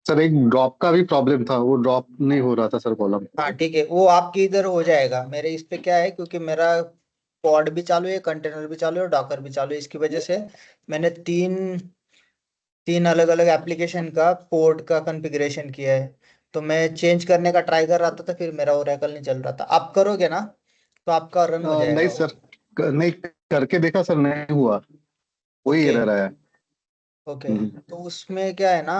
Sir एक drop का भी प्रॉब्लम था, वो ड्रॉप नहीं हो रहा था सर कॉलम। हाँ ठीक है, वो आपकी इधर हो जाएगा। मेरे इस पे क्या है, क्योंकि मेरा पॉड भी चालू है, कंटेनर भी चालू है और डॉकर भी चालू है, इसकी वजह से मैंने तीन तीन अलग अलग एप्लीकेशन का पोर्ट का कॉन्फ़िगरेशन किया है। तो मैं चेंज करने का ट्राई कर रहा था, फिर मेरा ओरेकल नहीं चल रहा था। आप करोगे ना तो आपका रन हो नहीं जाएगा वो। सर, नहीं करके देखा सर, नहीं हुआ, वही ओके। एरर आया। ओके। हम्म। तो उसमें क्या है ना,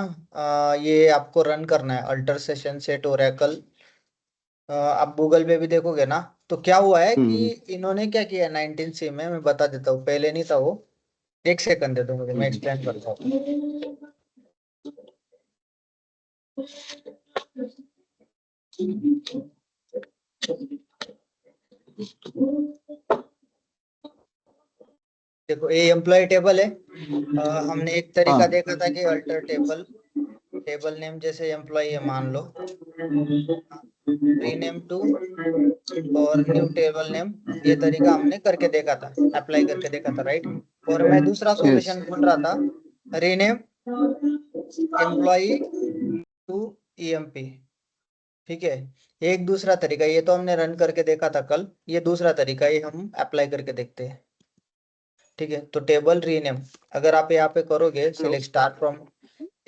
ये आपको रन करना है अल्टर सेशन सेट ओरेकल। आप गूगल पे भी देखोगे ना, तो क्या हुआ है कि हम्म। इन्होंने क्या किया 19C में, मैं बता देता हूँ, पहले नहीं था वो। एक सेकंड दे दो मुझे, मैं हम्म। एक्सप्लेन करता हूँ। देखो, ये एम्प्लॉय टेबल है। हमने एक तरीका हाँ। देखा था कि अल्टर टेबल, टेबल नेम जैसे एम्प्लॉय है मान लो, रीनेम टू और न्यू टेबल नेम, ये तरीका हमने करके देखा था, अप्लाई करके देखा था, राइट। और मैं दूसरा यस। सॉल्यूशन ढूंढ रहा था, रीनेम एम्प्लॉय टू ईएमपी। ठीक है, एक दूसरा तरीका, ये तो हमने रन करके देखा था कल, ये दूसरा तरीका, ये हम अप्लाई करके देखते हैं। ठीक है, तो टेबल रीनेम, अगर आप यहाँ पे करोगे hello. Select star from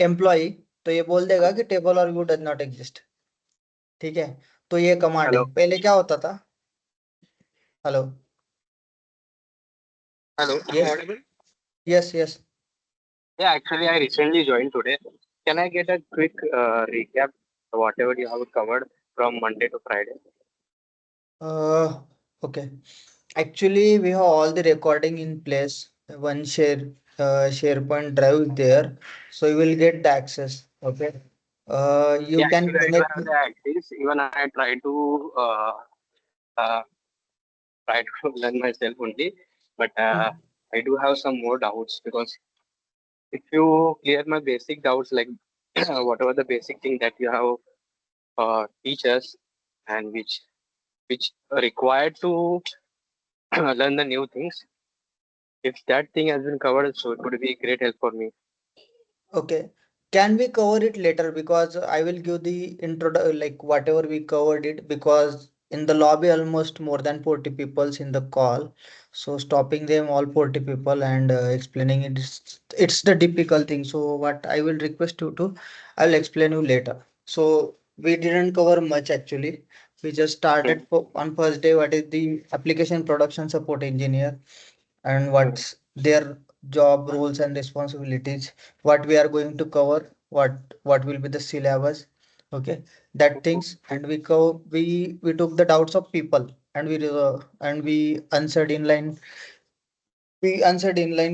employ, तो ये बोल देगा कि टेबल और व्यू डज नॉट एग्जिस्ट। ठीक है, तो ये कमांड है। Hello. पहले क्या होता था? Hello. Hello. Am I yes. audible? Yes yes. Yeah, actually, I recently joined today. Can I get a quick recap of whatever you have covered from Monday to Friday? Okay, actually we have all the recording in place. One SharePoint drive there, so you will get the access. Okay, you Yeah, can actually, I do connect. have the access. Even I uh, try to learn myself only, but I do have some more doubts because if you clear my basic doubts, like whatever the basic thing that you have teach us and which are required to learn the new things. If that thing has been covered, so it would be great help for me. Okay, can we cover it later? Because I will give the intro, like whatever we covered it, because in the lobby almost more than 40 people's in the call. So stopping them all 40 people and explaining it, it's the difficult thing. So what I will request you to, I'll explain you later. So we didn't cover much actually. We just started Mhm. on first day what is the application production support engineer and Mhm. what's their job roles and responsibilities, what we are going to cover, what will be the syllabus. Okay, that things, and we took the doubts of people, and we answered inline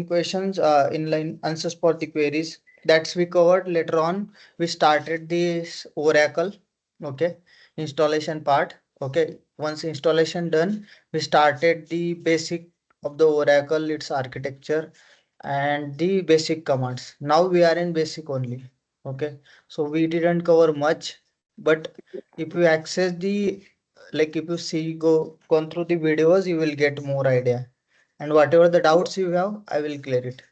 questions, inline answers for the queries. That's we covered. Later on we started this Oracle, okay, installation part. Okay, once installation done, we started the basic of the Oracle, its architecture and the basic commands. Now we are in basic only. Okay, so we didn't cover much, but if you access the, like if you see, gone through the videos, you will get more idea, and whatever the doubts you have, I will clear it,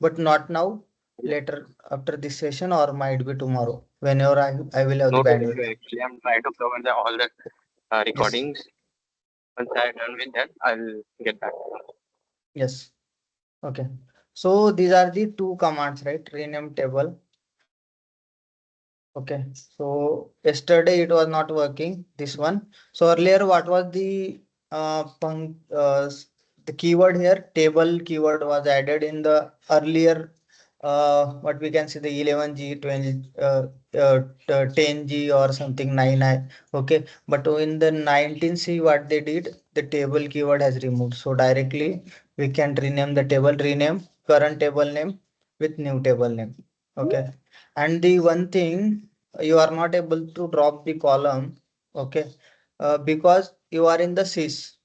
but not now, later after this session, or might be tomorrow, whenever I will have the No issue bandwidth. actually. I'm trying to cover all the Yes. recordings. Once I'm done with that, I'll get back. Yes. Okay, so these are the two commands, right? Rename table. Okay, so yesterday it was not working, this one. So earlier, what was the the keyword here? Table keyword was added in the earlier, what we can say, the 11G, 20, 10G or something 9I. Okay, but in the 19C, what they did, the table keyword has removed. So directly we can rename the table, rename current table name with new table name. Okay, and the one thing, you are not able to drop the column. Okay, because you are in the sys.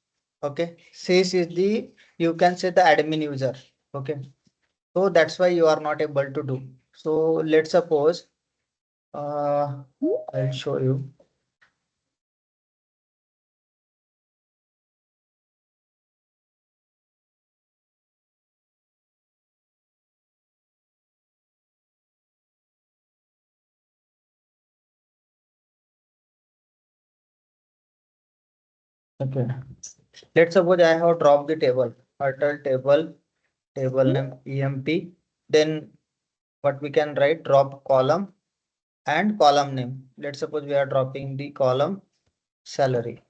Okay, sys is the, you can say, the admin user. Okay, so that's why you are not able to do. So let's suppose, I'll show you. Okay. Let's suppose I have dropped the table, alter table name emp, then what we can write, drop column and column name. Let's suppose we are dropping the column salary.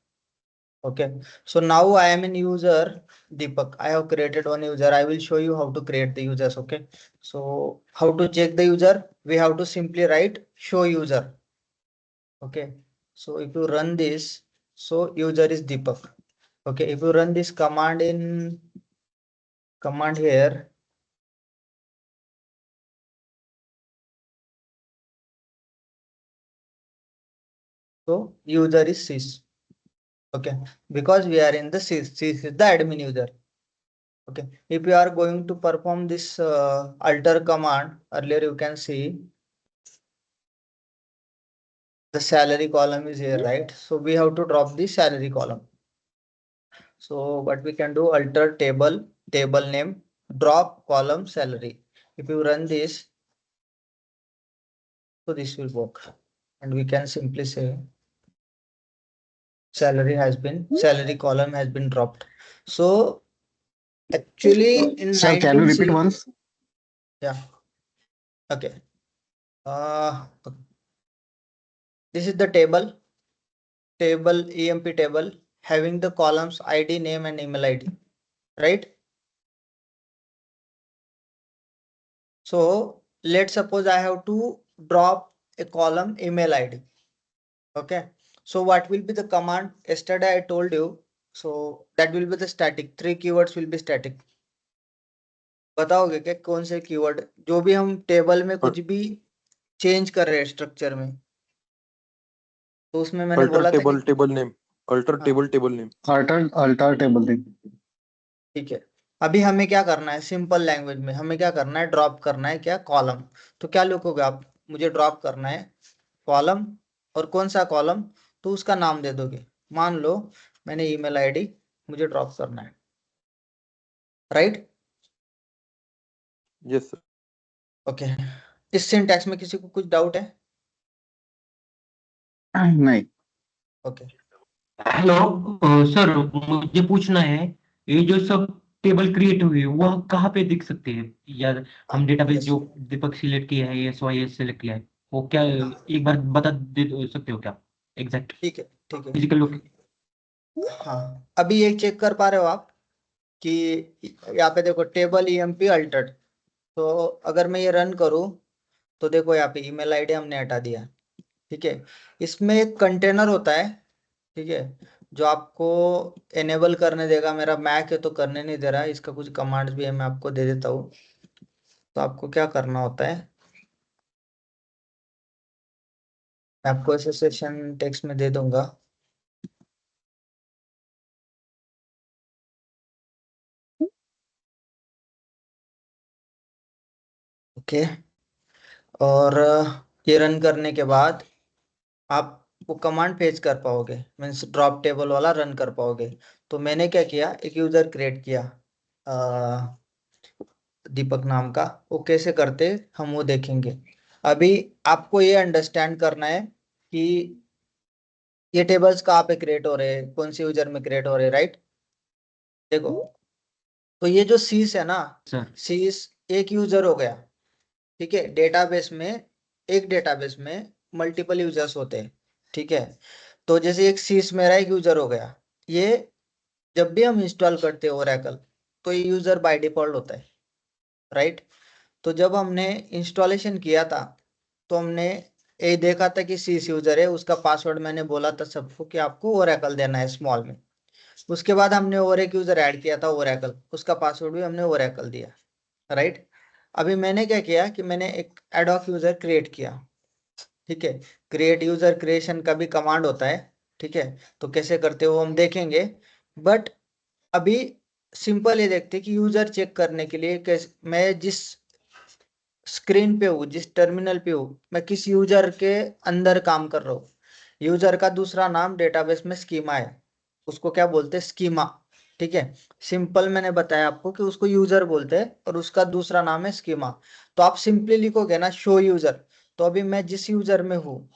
Okay, so now I am in user Deepak. I have created one user. I will show you how to create the users. Okay, so how to check the user? We have to simply write show user. Okay, so if you run this, so user is Deepak. Okay, if you run this command in command here, so user is sys. Okay, because we are in the sys is the admin user. Okay, if you are going to perform this alter command, earlier you can see the salary column is here, right? So we have to drop the salary column. So what we can do, alter table name, drop column salary. If you run this, so this will work, and we can simply say salary column has been dropped. So actually in Sir, can you repeat 19C, once? yeah, okay. This is the table EMP table having the columns ID, name and email ID, right? So let's suppose I have to drop a column email ID. Okay, so what will be the command? Yesterday I told you, so that will be the static. 3 keywords will be static. बताओगे क्या कौन से keyword, जो भी हम table में कुछ भी चेंज कर रहे हैं स्ट्रक्चर में, तो उसमें मैंने अल्टर बोला था टेबल कि टेबल नेम अल्टर हाँ, table name alter table name. ठीक है। अभी हमें क्या करना है, सिंपल लैंग्वेज में हमें क्या करना है, ड्रॉप करना है क्या, कॉलम। तो क्या लिखोगे आप, मुझे ड्रॉप करना है कॉलम, और कौन सा कॉलम, तो उसका नाम दे दोगे। मान लो मैंने ईमेल आईडी मुझे ड्रॉप करना है, राइट? Yes sir. ओके, इस सिंटैक्स में किसी को कुछ डाउट है? नहीं। ओके, हेलो सर, मुझे पूछना है, ये जो सब टेबल क्रिएट हुई है वह कहाँ पे दिख सकते हैं, या हम डेटाबेस yes, जो दीपक सिलेक्ट किया है, SYS सिलेक्ट किया है, वो क्या हाँ, एक बार बता दे सकते हो क्या एग्जैक्ट ठीक है ठीक है। फिजिकल लोग? हाँ, अभी ये चेक कर पा रहे हो आप कि यहाँ पे देखो टेबल EMP अल्टर्ड, तो अगर मैं ये रन करूँ तो देखो यहाँ पे ईमेल आईडी हमने हटा दिया, ठीक है। इसमें एक कंटेनर होता है, ठीक है, जो आपको एनेबल करने देगा। मेरा मैक है तो करने नहीं दे रहा है, इसका कुछ कमांड्स भी है, मैं आपको दे देता हूँ। तो आपको क्या करना होता है, मैं आपको ऐसे सेशन टेक्स्ट में दे दूंगा। ओके, और ये रन करने के बाद आप वो कमांड पेज कर पाओगे, मीन्स ड्रॉप टेबल वाला रन कर पाओगे। तो मैंने क्या किया, एक यूजर क्रिएट किया दीपक नाम का। वो कैसे करते हम वो देखेंगे। अभी आपको ये अंडरस्टैंड करना है कि ये टेबल्स कहाँ पे क्रिएट हो रहे हैं, कौन से यूजर में क्रिएट हो रहे हैं, राइट? देखो, तो ये जो सीस है ना, सर सीस एक यूजर हो गया, ठीक है। डेटाबेस में, एक डेटाबेस में मल्टीपल यूजर्स होते हैं, ठीक है। तो जैसे एक सीस मेरा एक यूजर हो गया, ये जब भी हम इंस्टॉल करते हैं ओरेकल, तो ये यूजर बाय डिफॉल्ट होता है, राइट? तो जब हमने इंस्टॉलेशन किया था, तो हमने ये देखा था कि सीस यूजर है, उसका पासवर्ड मैंने बोला था सबको कि आपको ओरेकल देना है स्मॉल में। उसके बाद हमने और एक यूजर ऐड किया था ओरेकल, उसका पासवर्ड भी हमने ओरेकल दिया, राइट? अभी मैंने क्या किया कि मैंने एक एडॉक यूजर क्रिएट किया, ठीक है। क्रिएट यूजर क्रिएशन का भी कमांड होता है, ठीक है। तो कैसे करते हो हम देखेंगे, बट अभी सिंपल ये देखते कि यूजर चेक करने के लिए कैसे, मैं जिस स्क्रीन पे हूँ, जिस टर्मिनल पे हूँ, मैं किस यूजर के अंदर काम कर रहा हूँ। यूजर का दूसरा नाम डेटाबेस में स्कीमा है, उसको क्या बोलते हैं, स्कीमा, ठीक है। सिंपल मैंने बताया आपको कि उसको यूजर बोलते हैं और उसका दूसरा नाम है स्कीमा। तो आप सिंपली लिखोगे ना शो यूजर, तो अभी मैं जिस यूजर में हूँ,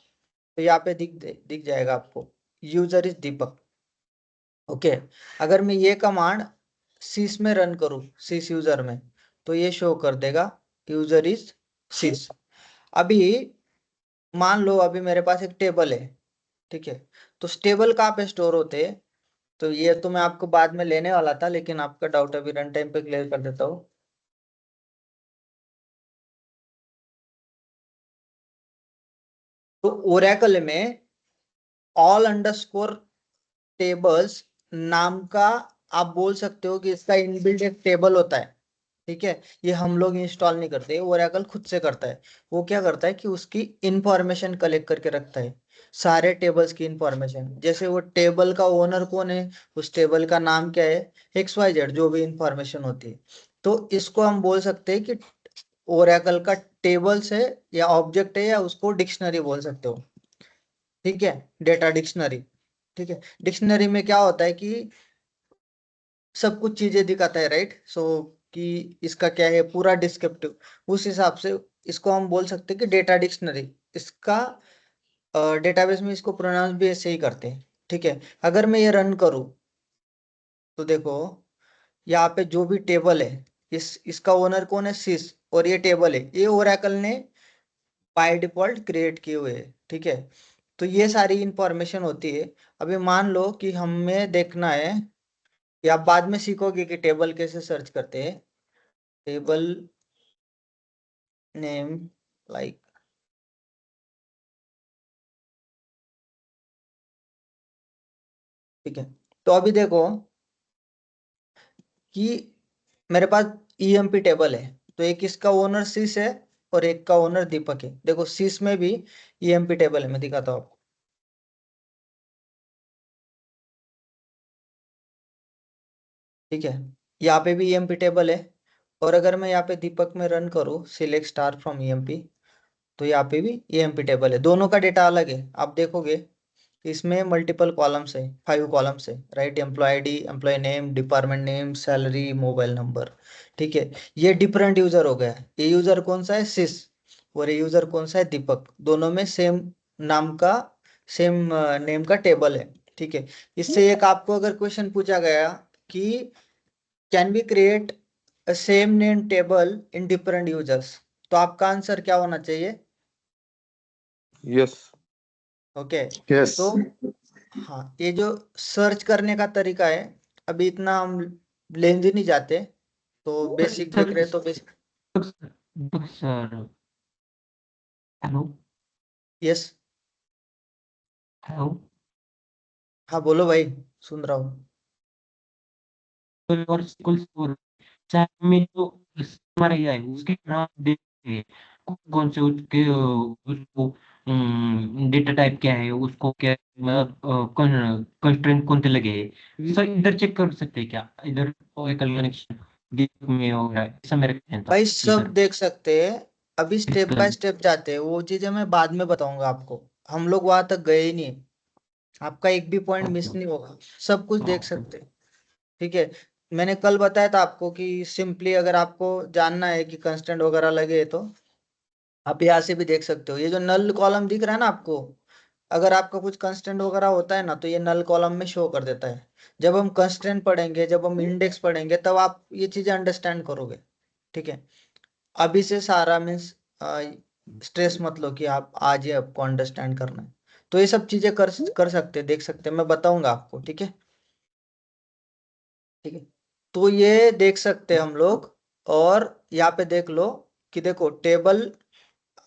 तो यहाँ पे दिख जाएगा आपको यूजर इज दीपक, ओके। अगर मैं ये कमांड सिस में रन करूँ, सिस यूजर में, तो ये शो कर देगा यूजर इज सिस। अभी मान लो अभी मेरे पास एक टेबल है, ठीक है, तो टेबल कहाँ पे स्टोर होते हैं, तो ये तो मैं आपको बाद में लेने वाला था, लेकिन आपका डाउट अभी रन टाइम पे क्लियर कर देता हूँ। तो ओरेकल में ऑल अंडरस्कोर टेबल्स नाम का आप बोल सकते हो कि इसका इनबिल्ट एक टेबल होता है, ठीक है। ये हम लोग इंस्टॉल नहीं करते, ओरेकल खुद से करता है। वो क्या करता है कि उसकी इंफॉर्मेशन कलेक्ट करके रखता है, सारे टेबल्स की इंफॉर्मेशन। जैसे वो टेबल का ओनर कौन है, उस टेबल का नाम क्या है, XYZ जो भी इंफॉर्मेशन होती है, तो इसको हम बोल सकते हैं कि ओरेकल का टेबल्स है या ऑब्जेक्ट है, या उसको डिक्शनरी बोल सकते हो, ठीक है, डेटा डिक्शनरी। ठीक है, डिक्शनरी में क्या होता है कि सब कुछ चीजें दिखाता है, राइट। सो कि इसका क्या है पूरा डिस्क्रिप्टिव, उस हिसाब से इसको हम बोल सकते हैं कि डेटा डिक्शनरी। इसका डेटाबेस में इसको प्रोनाउंस भी ऐसे ही करते हैं, ठीक है। अगर मैं ये रन करूँ तो देखो यहाँ पे जो भी टेबल है, इसका ओनर कौन है, सिस, और ये टेबल है, ये ओरेकल ने बाय डिफॉल्ट क्रिएट किए हुए हैं, ठीक है। तो ये सारी इंफॉर्मेशन होती है। अभी मान लो कि हमें देखना है, या आप बाद में सीखोगे कि टेबल कैसे सर्च करते हैं, टेबल नेम लाइक, ठीक है। तो अभी देखो कि मेरे पास ईएमपी टेबल है, तो एक इसका ओनर सिस है और एक का ओनर दीपक है। देखो सिस में भी ईएमपी टेबल है, मैं दिखाता हूँ आपको, ठीक है। यहाँ पे भी ईएमपी टेबल है, और अगर मैं यहाँ पे दीपक में रन करूँ सिलेक्ट स्टार फ्रॉम ईएमपी, तो यहाँ पे भी ईएमपी टेबल है। दोनों का डेटा अलग है, आप देखोगे इसमें मल्टीपल कॉलम्स है, 5 कॉलम्स है, right. Employee ID, employee name, department name, salary, mobile number, ठीक है। ये डिफरेंट यूजर हो गया है। ये यूजर कौन सा है, सिस, और ये यूजर कौन सा है, दीपक। दोनों में सेम नाम का, सेम नेम का टेबल है, ठीक है। इससे एक आपको अगर क्वेश्चन पूछा गया कि can be create a same name table in different users, तो आपका आंसर क्या होना चाहिए, यस। ओके। यस। तो हाँ, ये जो सर्च करने का तरीका है, अभी इतना हम लेंदी नहीं जाते, तो बेसिक देख रहे हैं तो basic. Sir hello yes. Hello हाँ बोलो भाई, सुन रहा हूँ। और स्कूल चाहे में जो हमारा ये है उसके नाम देखिए कौन कौन से उसके उसको डेटा टाइप क्या है, उसको क्या मतलब कंस्ट्रेंट कौन से लगे हैं, सर इधर चेक कर सकते हैं क्या, इधर ओरेकल कनेक्शन में हो रहा है, ऐसा मेरा कहना था भाई सब इधर देख सकते हैं, अभी स्टेप बाय इधर। स्टेप जाते हैं, वो चीजें मैं बाद में बताऊंगा आपको। हम लोग वहां तक गए ही नहीं, आपका एक भी पॉइंट ओके मिस नहीं होगा, सब कुछ देख ओके सकते हैं, ठीक है। मैंने कल बताया था आपको कि सिंपली अगर आपको जानना है कि कंस्टेंट वगैरह लगे तो आप यहाँ से भी देख सकते हो। ये जो नल कॉलम दिख रहा है ना आपको, अगर आपका कुछ कंस्टेंट वगैरह होता है ना, तो ये नल कॉलम में शो कर देता है। जब हम कंस्टेंट पढ़ेंगे, जब हम इंडेक्स पढ़ेंगे, तब आप ये चीजें अंडरस्टैंड करोगे, ठीक है। अभी से सारा मीन्स स्ट्रेस मत लो कि आप आज ही आपको अंडरस्टैंड करना है, तो ये सब चीजें कर सकते हैं, देख सकते हैं, मैं बताऊंगा आपको, ठीक है। ठीक है, तो ये देख सकते हैं हम लोग। और यहाँ पे देख लो कि देखो टेबल,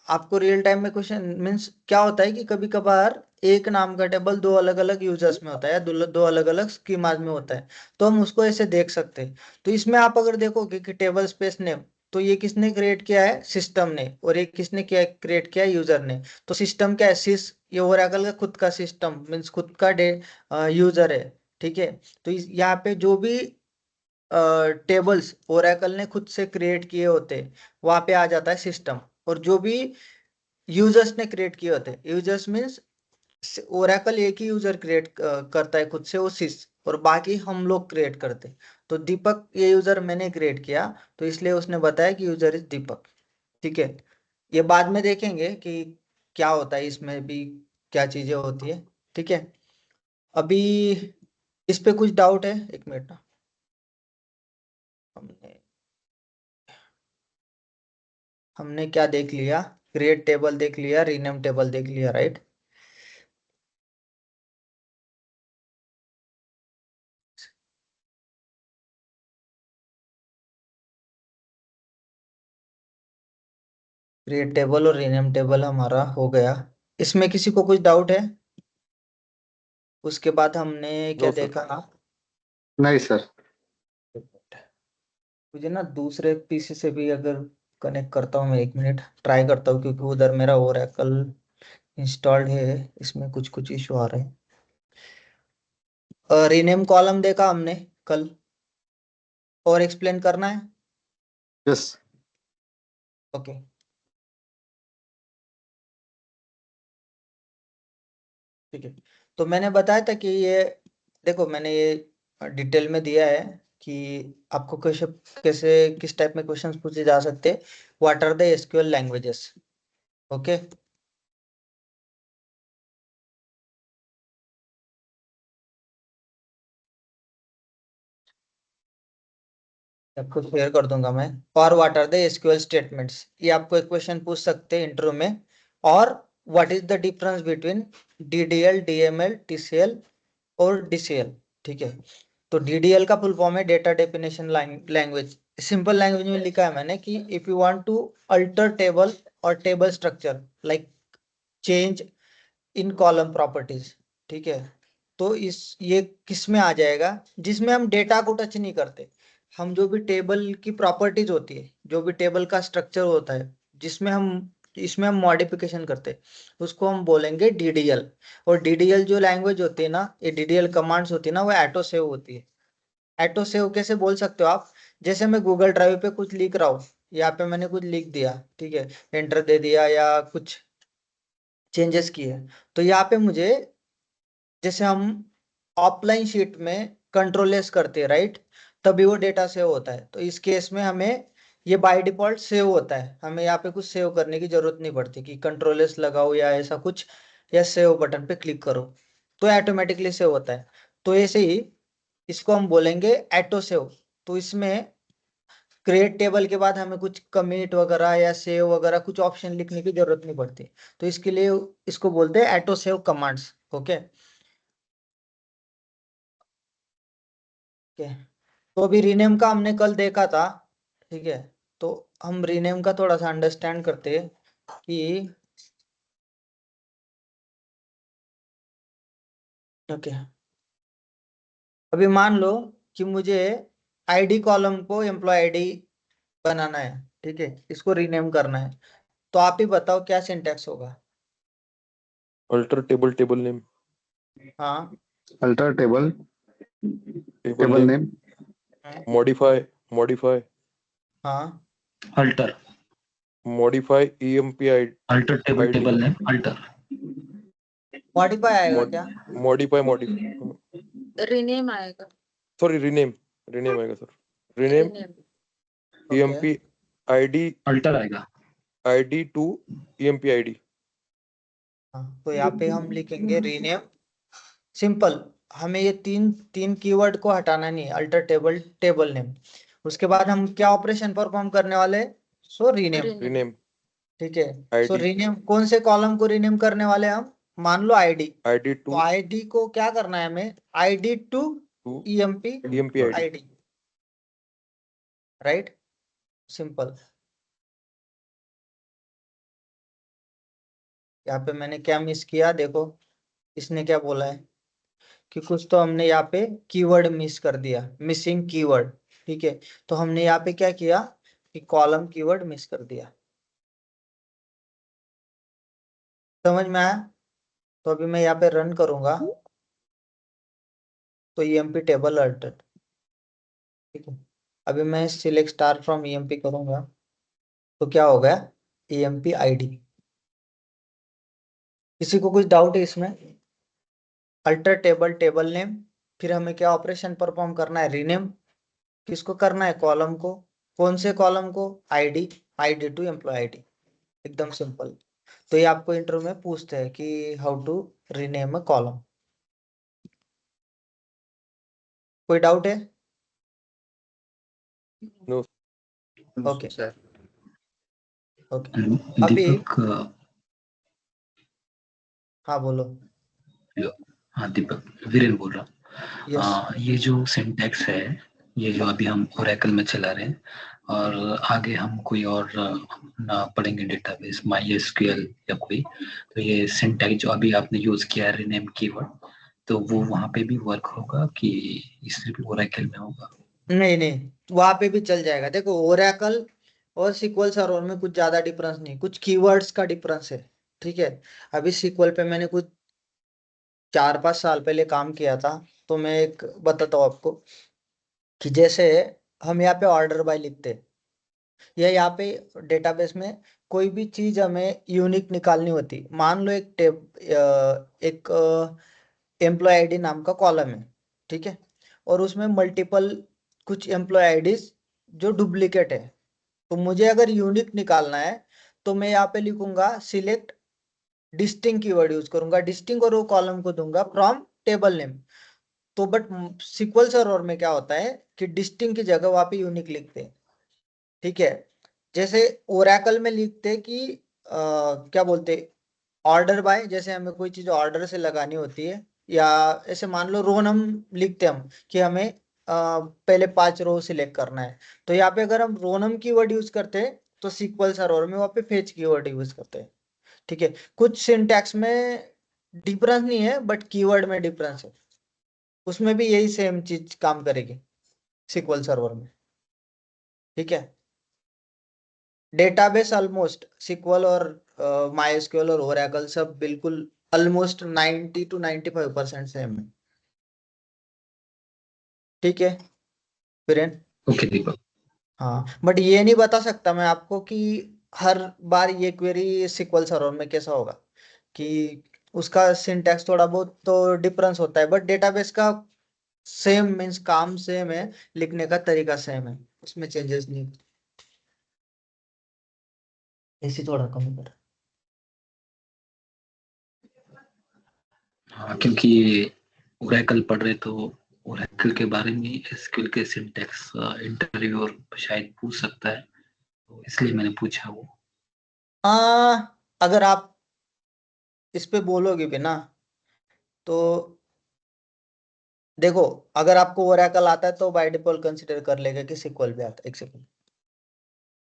आपको रियल टाइम में क्वेश्चन मीन्स क्या होता है कि कभी कभार एक नाम का टेबल दो अलग अलग यूजर्स में होता है, या दो अलग अलग स्कीमाज में होता है, तो हम उसको ऐसे देख सकते हैं। तो इसमें आप अगर देखोगे कि टेबल स्पेस नेम, तो ये किसने क्रिएट किया है, सिस्टम ने, और ये किसने किया, क्रिएट किया है, यूजर ने। तो सिस्टम क्या है, सिस, ये ओरेकल का खुद का सिस्टम मीन्स खुद का यूजर है, ठीक है। तो यहाँ पे जो भी टेबल्स ओरेकल ने खुद से क्रिएट किए होते हैं, वहां पे आ जाता है सिस्टम। और जो भी यूजर्स ने क्रिएट किए होते हैं, यूजर्स मीन्स ओरेकल एक ही यूजर क्रिएट करता है खुद से, वो सिस, और बाकी हम लोग क्रिएट करते हैं। तो दीपक ये यूजर मैंने क्रिएट किया, तो इसलिए उसने बताया कि यूजर इज दीपक, ठीक है। ये बाद में देखेंगे कि क्या होता है इसमें भी, क्या चीजें होती है, ठीक है। अभी इस पे कुछ डाउट है? एक मिनट ना, हमने हमने क्या देख लिया? क्रिएट टेबल देख लिया, रीनेम टेबल देख लिया, राइट? क्रिएट टेबल और रीनेम टेबल हमारा हो गया। इसमें किसी को कुछ डाउट है? उसके बाद हमने क्या नो सर। देखा? नहीं सर। मुझे ना दूसरे पीसी से भी अगर कनेक्ट करता हूँ मैं, एक मिनट ट्राई करता हूँ, क्योंकि उधर मेरा ओरेकल इंस्टॉल्ड है, इसमें कुछ कुछ इशू आ रहे हैं। रीनेम कॉलम देखा हमने कल, और एक्सप्लेन करना है? यस। ओके। ठीक है, तो मैंने बताया था कि ये देखो, मैंने ये डिटेल में दिया है कि आपको कैसे कैसे किस टाइप में क्वेश्चंस पूछे जा सकते हैं। What are the SQL languages? Okay, आपको शेयर कर दूंगा मैं। और what are the SQL statements, ये आपको एक क्वेश्चन पूछ सकते हैं इंटरव्यू में। और what is the difference between DDL, DML, TCL और डीसीएल? ठीक है, तो डीडीएल का फुल फॉर्म है data definition language. Simple language में लिखा है मैंने कि if you want to alter table और table structure, like change in column properties, ठीक है, तो इस ये किस में आ जाएगा? जिसमें हम डेटा को टच नहीं करते, हम जो भी टेबल की प्रॉपर्टीज होती है, जो भी टेबल का स्ट्रक्चर होता है, जिसमें हम इसमें हम मॉडिफिकेशन करते हैं, उसको हम बोलेंगे डीडीएल। और डीडीएल जो लैंग्वेज होती है ना, ये डीडीएल कमांड्स होती है ना, वो ऑटो सेव होती है। ऑटो सेव कैसे बोल सकते हो आप? जैसे मैं गूगल ड्राइव पे कुछ लिख रहा हूँ, यहाँ पे मैंने कुछ लिख दिया, ठीक है, एंटर दे दिया या कुछ चेंजेस किए, तो यहाँ पे मुझे, जैसे हम ऑफलाइन शीट में कंट्रोल एस करते हैं, राइट, तभी वो डेटा सेव होता है। तो इस केस में हमें ये बाय डिफॉल्ट सेव होता है, हमें यहाँ पे कुछ सेव करने की जरूरत नहीं पड़ती कि कंट्रोल एस लगाओ या ऐसा कुछ, या सेव बटन पे क्लिक करो, तो ऑटोमेटिकली सेव होता है। तो ऐसे ही इसको हम बोलेंगे ऑटो सेव। तो इसमें क्रिएट टेबल के बाद हमें कुछ कमिट वगैरह या सेव वगैरह कुछ ऑप्शन लिखने की जरूरत नहीं पड़ती, तो इसके लिए इसको बोलते हैं auto save commands. Okay, okay, तो अभी रीनेम का हमने कल देखा था, ठीक है, तो हम रीनेम का थोड़ा सा अंडरस्टैंड करते हैं कि, ओके, अभी मान लो कि मुझे आईडी कॉलम को एम्प्लॉय आईडी बनाना है, ठीक है, इसको रीनेम करना है, तो आप ही बताओ क्या सिंटैक्स होगा? अल्टर टेबल, टेबल नेम, हाँ, alter table, table table name, name, modify, modify, हाँ, alter, modify EMP alter table, ID, table name alter. Modify आएगा क्या? मॉडिफाई, मॉडिफाई, रीनेम आएगा। सॉरी, रीनेम, रीनेम आएगा sir. Rename okay, EMP ID, alter आएगा। ID to EMP ID. हाँ, तो यहाँ पे हम लिखेंगे रीनेम, सिंपल। हमें ये तीन तीन कीवर्ड को हटाना नहीं है, अल्टर टेबल, टेबल नेम। उसके बाद हम क्या ऑपरेशन परफॉर्म करने वाले? सो रीनेम, रीनेम रीनेम ठीक है। सो आईडी, रीनेम कौन से कॉलम को रीनेम करने वाले हैं हम? मान लो आईडी, आईडी तो टू आईडी को क्या करना है हमें? ID to to EMP EMP ID. ID, right, simple. यहाँ पे मैंने क्या मिस किया देखो, इसने क्या बोला है कि कुछ तो हमने यहाँ पे कीवर्ड मिस कर दिया, मिसिंग कीवर्ड, ठीक है, तो हमने यहाँ पे क्या किया कि कॉलम कीवर्ड मिस कर दिया। समझ में आया? तो अभी मैं यहाँ पे रन करूंगा, तो ईएमपी टेबल अल्टर्ड, ठीक है, अभी मैं सिलेक्ट स्टार फ्रॉम ईएमपी करूंगा, तो क्या हो गया? EMP ID. किसी को कुछ डाउट है इसमें? अल्टर टेबल, टेबल नेम, फिर हमें क्या ऑपरेशन परफॉर्म करना है? रीनेम। किसको करना है? कॉलम को। कौन से कॉलम को? ID, ID to employee ID, एकदम सिंपल। तो ये आपको इंटरव्यू में पूछते हैं कि how to rename a column. कोई डाउट है? नो ओके ओके अभी दीपक हाँ बोलो। हाँ दीपक वीरेन बोल रहा हूँ। यस ये जो सिंटैक्स है, ये जो अभी हम ओरेकल में चला रहे हैं, और आगे हम कोई और ना पढ़ेंगे डेटाबेस माई एसक्यूएल या कोई, तो ये सिंटैक्स जो अभी आपने यूज किया है रीनेम कीवर्ड, तो वो वहाँ पे भी वर्क होगा कि सिर्फ ओरेकल में होगा? नहीं नहीं, वहां पे भी चल जाएगा। देखो ओरेकल और सीक्वल सर्वर में कुछ ज्यादा डिफरेंस नहीं, कुछ कीवर्ड्स का डिफरेंस है। ठीक है, अभी सीक्वल पे मैंने कुछ 4-5 साल पहले काम किया था, तो मैं एक बताता हूँ आपको कि जैसे हम यहाँ पे ऑर्डर बाय लिखते हैं, या यहाँ पे डेटाबेस में कोई भी चीज हमें यूनिक निकालनी होती, मान लो एक एम्प्लॉय आईडी नाम का कॉलम है, ठीक है, और उसमें मल्टीपल कुछ एम्प्लॉय आईडीज जो डुप्लीकेट है, तो मुझे अगर यूनिक निकालना है तो मैं यहाँ पे लिखूंगा सिलेक्ट डिस्टिंग कीवर्ड यूज करूंगा, डिस्टिंग, और वो कॉलम को दूंगा फ्रॉम टेबल नेम। तो बट सिक्वल सर्वर में क्या होता है कि डिस्टिंग की जगह वहां पे यूनिक लिखते हैं। ठीक है, जैसे ओरेकल में लिखते हैं कि क्या बोलते, ऑर्डर बाय, जैसे हमें कोई चीज ऑर्डर से लगानी होती है, या ऐसे मान लो रो नम लिखते हैं हम कि हमें पहले 5 रो सिलेक्ट करना है, तो यहाँ पे अगर हम रोनम कीवर्ड यूज करते हैं तो सिक्वल सर्वर में वहाँ पे फेच कीवर्ड यूज करते हैं। ठीक है, कुछ सिंटैक्स में डिफरेंस नहीं है बट कीवर्ड में डिफरेंस है, उसमें भी यही सेम चीज काम करेगी सिक्वल सर्वर में। ठीक है, डेटाबेस ऑलमोस्ट सिक्वल और माइस्क्यूएल और ओरेकल सब बिल्कुल ऑलमोस्ट 90 to 95% सेम है। ठीक है वीरेन। ओके दीपक। हाँ बट ये नहीं बता सकता मैं आपको कि हर बार ये क्वेरी सिक्वल सर्वर में कैसा होगा, कि उसका सिंटैक्स थोड़ा बहुत तो डिफरेंस होता है, बट डेटाबेस का सेम मीन्स काम सेम है, लिखने का तरीका सेम है, उसमें चेंजेस नहीं। ऐसे थोड़ा कम कर। हाँ, क्योंकि ओरेकल पढ़ रहे तो ओरेकल के बारे में एसक्यूएल के सिंटैक्स इंटरव्यू और शायद पूछ सकता है, तो इसलिए मैंने पूछा वो। आ, अगर आप इस पे बोलोगे भी ना, तो देखो, अगर आपको ओरेकल आता है तो बाय डिफॉल्ट कंसीडर कर लेगा कि सिक्वल भी आता है। एक सेकंड,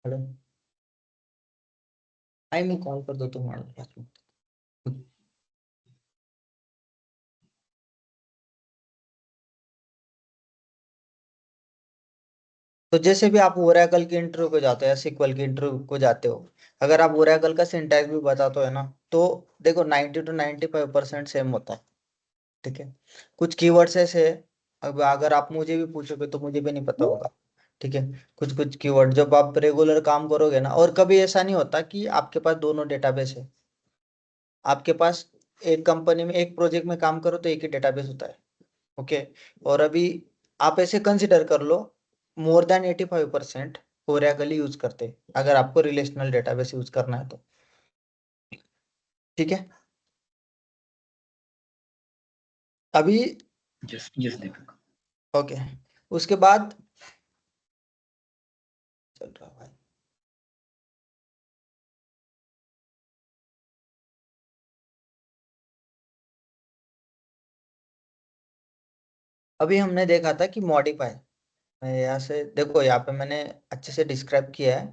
हेलो, आई मैं कॉल कर दो तुम्हारा। तो जैसे भी आप ओरेकल की इंटरव्यू को जाते हो या सिक्वल की इंटरव्यू को जाते हो, अगर आप ओरेकल का सिंटैक्स भी बताते हो ना, तो देखो 90 to 95% सेम होता है। ठीक है, कुछ कीवर्ड्स ऐसे हैं, अब अगर आप मुझे भी पूछोगे तो मुझे भी नहीं पता होगा। ठीक है, कुछ कुछ कीवर्ड जब आप रेगुलर काम करोगे ना, और कभी ऐसा नहीं होता कि आपके पास दोनों डेटाबेस है, आपके पास एक कंपनी में एक प्रोजेक्ट में काम करो तो एक ही डेटाबेस होता है। ओके, और अभी आप ऐसे कंसिडर कर लो, मोर देन 85% ओरेकल यूज करते हैं अगर आपको रिलेशनल डेटाबेस यूज करना है तो। ठीक है, अभी यस यस दीपक। ओके, उसके बाद चल रहा भाई, अभी हमने देखा था कि मॉडिफाई, मैं यहाँ से देखो, यहाँ पे मैंने अच्छे से डिस्क्राइब किया है,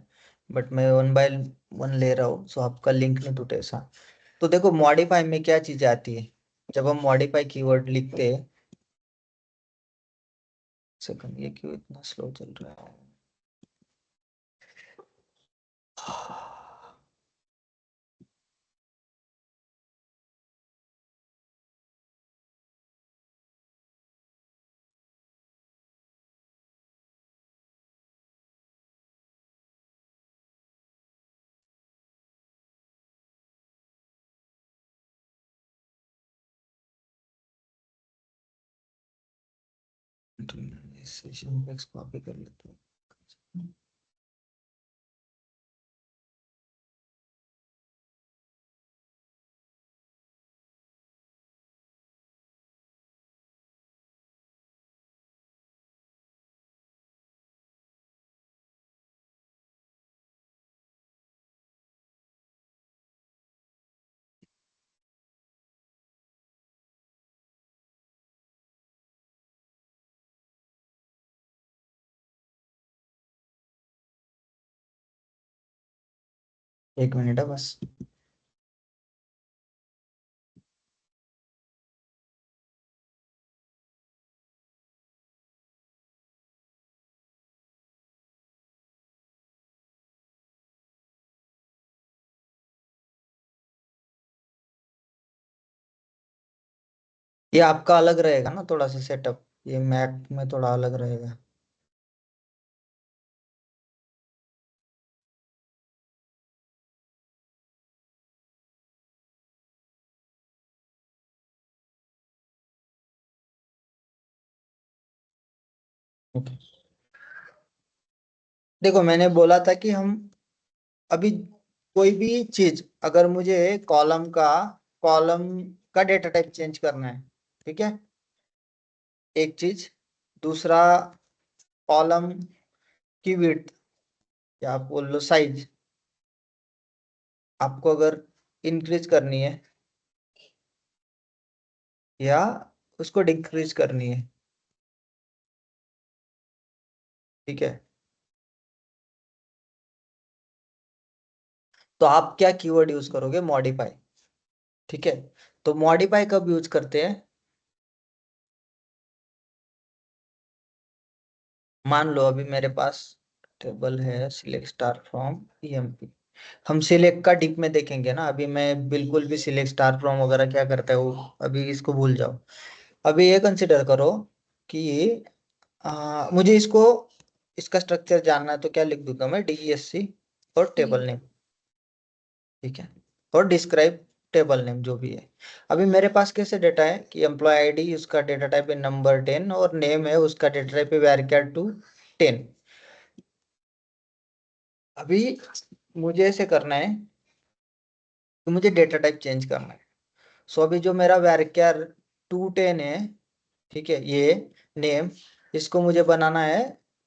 बट मैं वन बाय वन ले रहा हूँ सो आपका लिंक नहीं टूटे सा। तो देखो मॉडिफाई में क्या चीजें आती है, जब हम मॉडिफाई कीवर्ड लिखते हैं, सेकंड ये क्यों इतना स्लो चल रहा है। सेशन कॉपी कर लेते हैं। एक मिनट है बस। ये आपका अलग रहेगा ना थोड़ा सा सेटअप, ये मैक में थोड़ा अलग रहेगा। ओके, देखो मैंने बोला था कि हम अभी कोई भी चीज अगर मुझे कॉलम का डेटा टाइप चेंज करना है, ठीक है, एक चीज। दूसरा, कॉलम की विड्थ या आप बोल लो साइज, आपको अगर इंक्रीज करनी है या उसको डिक्रीज करनी है, ठीक है, तो आप क्या कीवर्ड यूज करोगे? मॉडिफाई। ठीक है, तो मॉडिफाई कब यूज करते हैं? मान लो अभी मेरे पास टेबल है सिलेक्ट स्टार फ्रॉम ईएमपी, हम सिलेक्ट का डीप में देखेंगे ना, अभी मैं बिल्कुल भी सिलेक्ट स्टार फ्रॉम वगैरह क्या करता है वो अभी इसको भूल जाओ। अभी ये कंसिडर करो कि मुझे इसका स्ट्रक्चर जानना है, तो क्या लिख दूंगा मैं? DESC और टेबल नेम, ठीक है, और डिस्क्राइब टेबल नेम जो भी है। अभी मेरे पास कैसे डेटा है कि एम्प्लॉय आईडी उसका डेटा टाइप है नंबर 10 और नेम है उसका डेटा टाइप है varchar to 10। अभी मुझे ऐसे करना है कि मुझे डेटा टाइप चेंज करना है। सो अभी जो मेरा varchar to 10 है, ठीक है, ये नेम, इसको मुझे बनाना है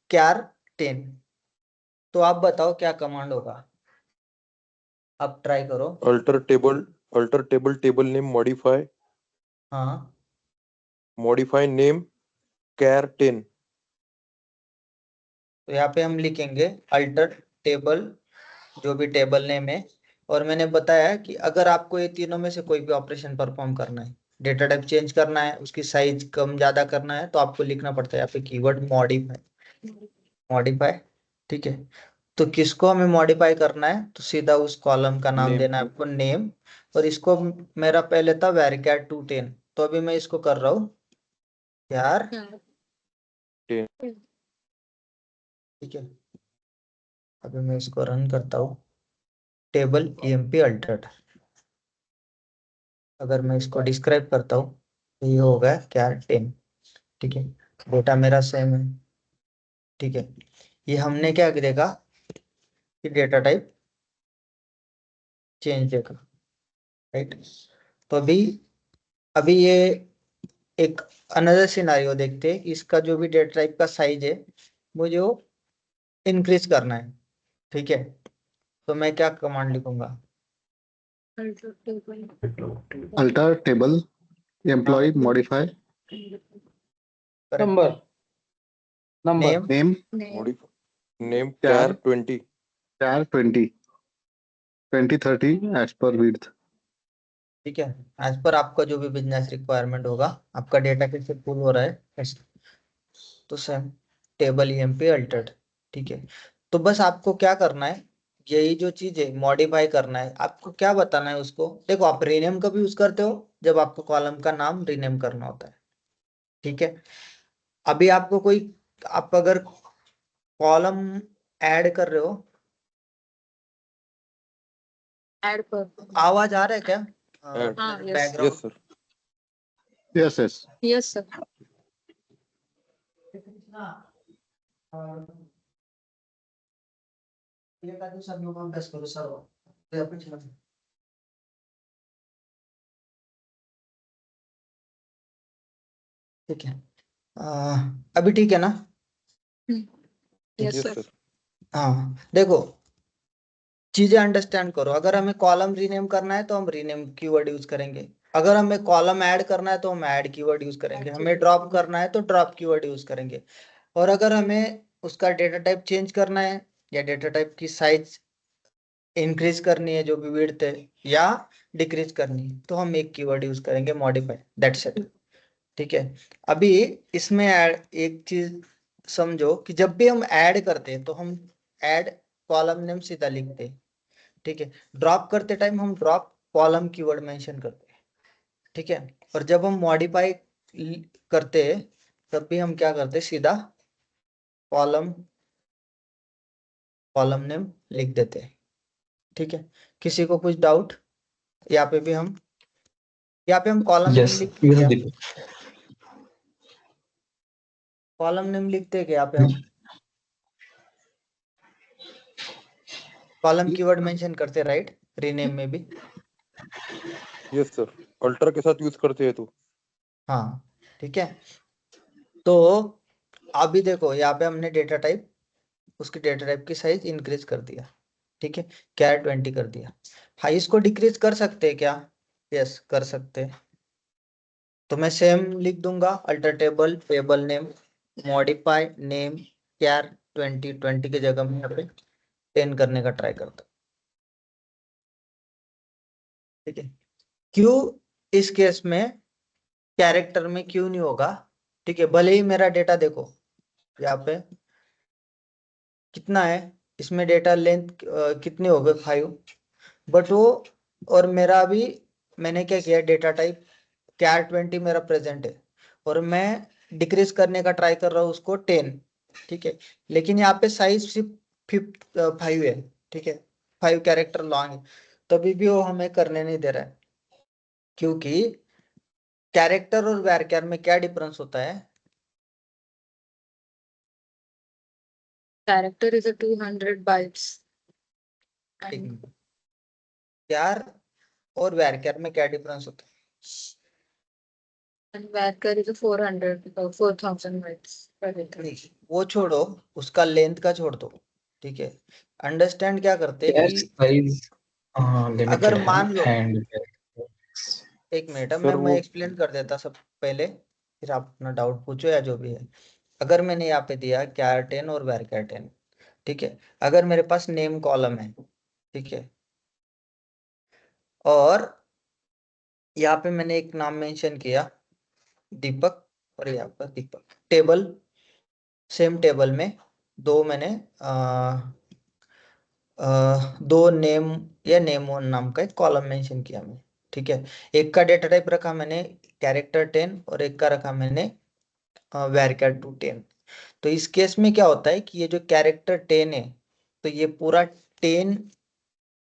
char 10। तो आप बताओ क्या कमांड होगा, आप ट्राई करो। अल्टर टेबल टेबल नेम हाँ, मॉडिफाई नेम कैर 10। तो यहाँ पे हम लिखेंगे अल्टर टेबल, जो भी टेबल नेम है। और मैंने बताया कि अगर आपको ये तीनों में से कोई भी ऑपरेशन परफॉर्म करना है, डेटा टाइप चेंज करना है, उसकी साइज कम ज्यादा करना है, तो आपको लिखना पड़ता है यहाँ पे कीवर्ड मॉडिफाई। मॉडिफाई, ठीक है। तो किसको हमें मॉडिफाई करना है? तो सीधा उस कॉलम का नाम नेम देना है आपको, नेम। और इसको मेरा पहले था varchar to 10, तो अभी मैं इसको कर रहा हूँ यार, 10। ठीक है। अभी मैं इसको रन करता हूँ, टेबल EMP अल्टर्ड। अगर मैं इसको डिस्क्राइब करता हूँ तो ये हो गया क्या 10, ठीक है, डेटा मेरा सेम है, ठीक है। ये हमने क्या देखा कि डेटा टाइप चेंज देखा, राइट। तो अभी अभी ये एक अनदर सिनारियो देखते हैं कि इसका जो भी डेटा टाइप का साइज है मुझे वो इंक्रीज करना है, ठीक है। तो मैं क्या कमांड लिखूंगा? Alter table employee modify number, name, name name Char कैर 20। 20 एज पर विड्थ। ठीक है, एज पर आपका जो भी बिजनेस रिक्वायरमेंट होगा, आपका डेटा कैसे पुल हो रहा है कैसे, तो सेम टेबल EMP अल्टर्ड, ठीक है। तो बस आपको क्या करना है, यही जो चीज है मॉडिफाई करना है, आपको क्या बताना है उसको। देखो आप रीनेम कब यूज करते हो? जब आपको कॉलम का नाम रीनेम करना होता है, ठीक है। अभी आपको कोई, आप अगर कॉलम ऐड कर रहे हो, ऐड पर आवाज आ रहा है क्या? ऐड, हाँ, yes. Background. Yes sir. Yes yes yes sir. अभ्यास करू सर्व, ठीक है। अभी ठीक है ना? Yes yes sir. सर। हाँ, देखो चीजें अंडरस्टैंड करो। अगर हमें कॉलम रीनेम करना है तो हम रीनेम कीवर्ड यूज करेंगे, अगर हमें कॉलम ऐड करना है तो हम ऐड कीवर्ड यूज करेंगे, हमें ड्रॉप करना है तो ड्रॉप कीवर्ड यूज करेंगे। और अगर हमें उसका डेटा टाइप चेंज करना है या डेटा टाइप की साइज इंक्रीज करनी है जो भी विड्थ है या डिक्रीज करनी है, तो हम एक कीवर्ड यूज करेंगे मॉडिफाई, दैट्स इट। ठीक है, अभी इसमें एक चीज समझो कि जब भी हम ऐड करते हैं तो हम ऐड कॉलम नेम सीधा लिखते हैं। ठीक है, ड्रॉप करते टाइम हम ड्रॉप कॉलम कीवर्ड मेंशन करते हैं। ठीक है, और जब हम मॉडिफाई करते हैं तब भी हम क्या करते हैं, सीधा कॉलम नेम लिख देते हैं। ठीक है, किसी को कुछ डाउट? यहाँ पे भी हम कॉलम नेम यस लिखते हैं, दीपक। कॉलम नेम लिखते हैं क्या यहाँ पे हम कॉलम कीवर्ड मेंशन करते, राइट? रीनेम में भी। यस सर, अल्टर के साथ यूज करते हैं तो। हाँ, ठीक है, तो अभी देखो यहाँ पे हमने डेटा टाइप, उसकी डेटा टाइप की साइज इंक्रीज कर दिया। ठीक है, क्या 20 कर दिया। हाँ, इसको डिक्रीज कर सकते हैं क्या? यस, कर सकते हैं। तो मैं सेम लिख दूंगा, alter table table name modify name char 20 की जगह में यहाँ पे 10 करने का ट्राई करता हूँ। ठीक है, क्यों इस केस में कैरेक्टर में क्यों नहीं होगा? ठीक है, भले ही मेरा डेटा देखो यहाँ पे कितना है, इसमें डेटा लेंथ कितने हो गए 5, बट वो, और मेरा अभी मैंने क्या किया, डेटा टाइप कैर 20 मेरा प्रेजेंट है और मैं डिक्रीज करने का ट्राई कर रहा हूँ उसको 10। ठीक है, लेकिन यहाँ पे साइज सिर्फ 5 है। ठीक है, 5 कैरेक्टर लॉन्ग है, तभी भी वो हमें करने नहीं दे रहा है, क्योंकि कैरेक्टर और वैरक्यार में क्या डिफरेंस होता है? Character is a 200 bytes. एक And मिनट, कैर और वैरक्यार में क्या डिफरेंस होता है? varchar is a 400, 4000 bytes per liter. नहीं, वो छोड़ो, उसका लेंथ का छोड़ दो। ठीक है, अंडरस्टैंड क्या करते हैं कैर कि साइज अगर लिमिटेड है मान लो, एंड एक मिनट, अब सर मैं वो एक्सप्लेन कर देता सब पहले, फिर आप अपना डाउट पूछो या जो भी है। अगर मैंने यहाँ पे दिया कैर 10 और वैरक्यार 10, ठीक है, अगर मेरे पास नेम कॉलम है, ठीक है, और यहाँ पे मैंने एक नाम मेंशन किया दीपक, और यहाँ पर दीपक, टेबल, सेम टेबल में दो मैंने दो नेम या नेम वन नाम का एक कॉलम मेंशन किया मैं। ठीक है, एक का डेटा टाइप रखा मैंने कैरेक्टर 10 और एक का रखा मैंने वैरक्यार 10। तो इस केस में क्या होता है कि ये जो कैरेक्टर 10 है, तो ये पूरा 10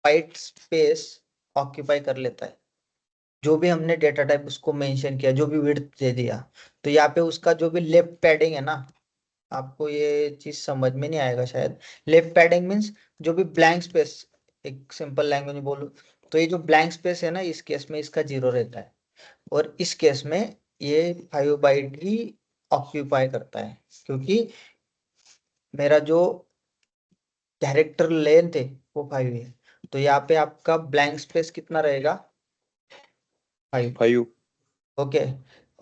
बाइट स्पेस ऑक्यूपाई कर लेता है, जो भी हमने डेटा टाइप उसको मेंशन किया, जो भी विड्थ दे दिया। तो यहाँ पे उसका जो भी लेफ्ट पैडिंग है ना, आपको ये चीज समझ में नहीं आएगा शायद। लेफ्ट पैडिंग मीन्स जो भी ब्लैंक स्पेस, एक सिंपल लैंग्वेज में बोलूं तो ये जो ब्लैंक स्पेस है ना, इस केस में इसका 0 रहता है, और इस केस में ये 5 बाइट ही ऑक्यूपाई करता है, क्योंकि मेरा जो कैरेक्टर लेंथ है वो 5 है। तो यहाँ पे आपका ब्लैंक स्पेस कितना रहेगा? 5। 5। ओके,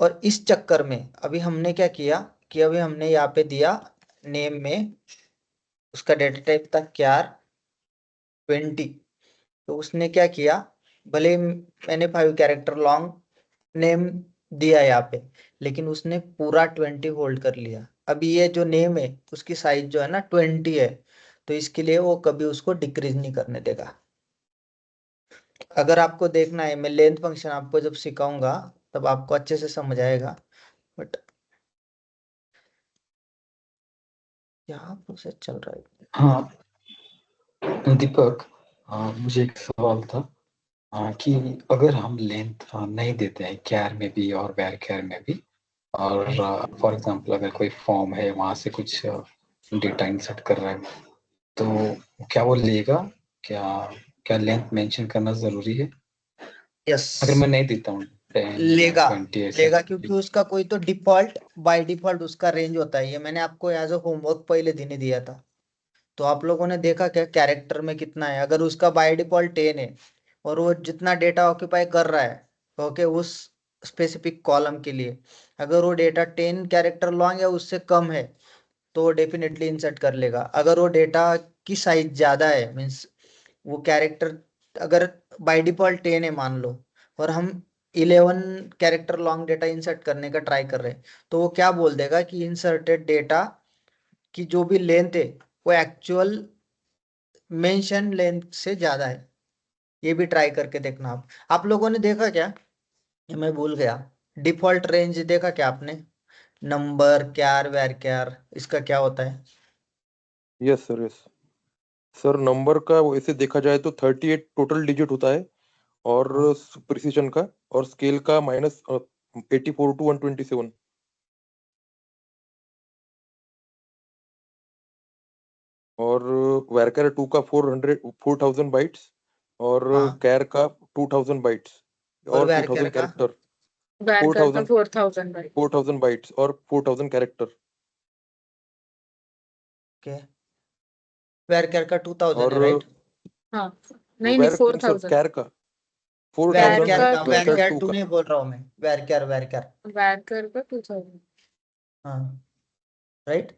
और इस चक्कर में अभी हमने क्या किया कि अभी हमने यहाँ पे दिया नेम में, उसका डेटा टाइप था कैर 20। तो उसने क्या किया, भले ही मैंने 5 कैरेक्टर लॉन्ग नेम दिया यहाँ पे, लेकिन उसने पूरा 20 होल्ड कर लिया। अभी ये जो नेम है उसकी साइज जो है ना 20 है, तो इसके लिए वो कभी उसको डिक्रीज नहीं करने देगा। अगर आपको देखना है, मैं लेंथ फंक्शन आपको जब सिखाऊंगा तब आपको अच्छे से समझ आएगा, बट क्या प्रोसेस चल रहा है? हाँ दीपक, मुझे एक सवाल था कि अगर हम लेंथ नहीं देते हैं कैर में भी और वैर कैर में भी, और फॉर एग्जांपल अगर कोई फॉर्म है वहां से कुछ डेटा इंसर्ट कर रहा है, तो क्या वो लेगा? क्या क्या लेंथ मेंशन करना जरूरी है? यस, अगर मैं नहीं देता हूँ 10 या लेगा 20 ऐसे? लेगा, क्योंकि उसका कोई तो डिफॉल्ट, बाय डिफॉल्ट उसका रेंज होता है। ये मैंने आपको एज अ होमवर्क पहले दिन ही दिया था, तो आप लोगों ने देखा क्या कैरेक्टर में कितना है। अगर उसका बाय डिफॉल्ट 10 है और वो जितना डेटा ऑक्यूपाई कर रहा है, ओके, उस स्पेसिफिक कॉलम के लिए, अगर वो डेटा 10 कैरेक्टर लॉन्ग या उससे कम है, तो वो डेफिनेटली इंसर्ट कर लेगा। अगर वो डेटा की साइज ज्यादा है, मीन्स वो कैरेक्टर अगर बाय डिफॉल्ट 10 है मान लो, और हम 11 कैरेक्टर लॉन्ग डेटा इंसर्ट करने का ट्राई कर रहे हैं, तो वो क्या बोल देगा कि इंसर्टेड डेटा की जो भी लेंथ है वो एक्चुअल मेंशन लेंथ से ज्यादा है। ये भी ट्राई करके देखना आप लोगों ने देखा क्या, ये मैं भूल गया, डिफॉल्ट रेंज देखा क्या आपने, नंबर क्यार वैर क्यार, इसका क्या होता है? Yes sir, yes sir. Number का वैसे देखा जाए तो 38 टोटल डिजिट होता है, और प्रिसीजन का और स्केल का माइनस 84 टू 127। और वैरकर 2 का 4000 बाइट्स, और हाँ, कैर का 2000 बाइट्स, और और वैर क्यार 2000 का? कैरेक्टर। Varchar का 4000 4000 बाइट। 4000 बाइट्स और 4000 कैरेक्टर। ओके, वैर क्यार का 2000 है और राइट? हाँ, नहीं सर 4000। कैर का वैर कैर 4000 क्यार का का, और वैर वैरकर 2000। क्यार 2 टू का। नहीं बोल रहा हूँ मैं, वैर क्यार। Varchar का 2000। हाँ राइट।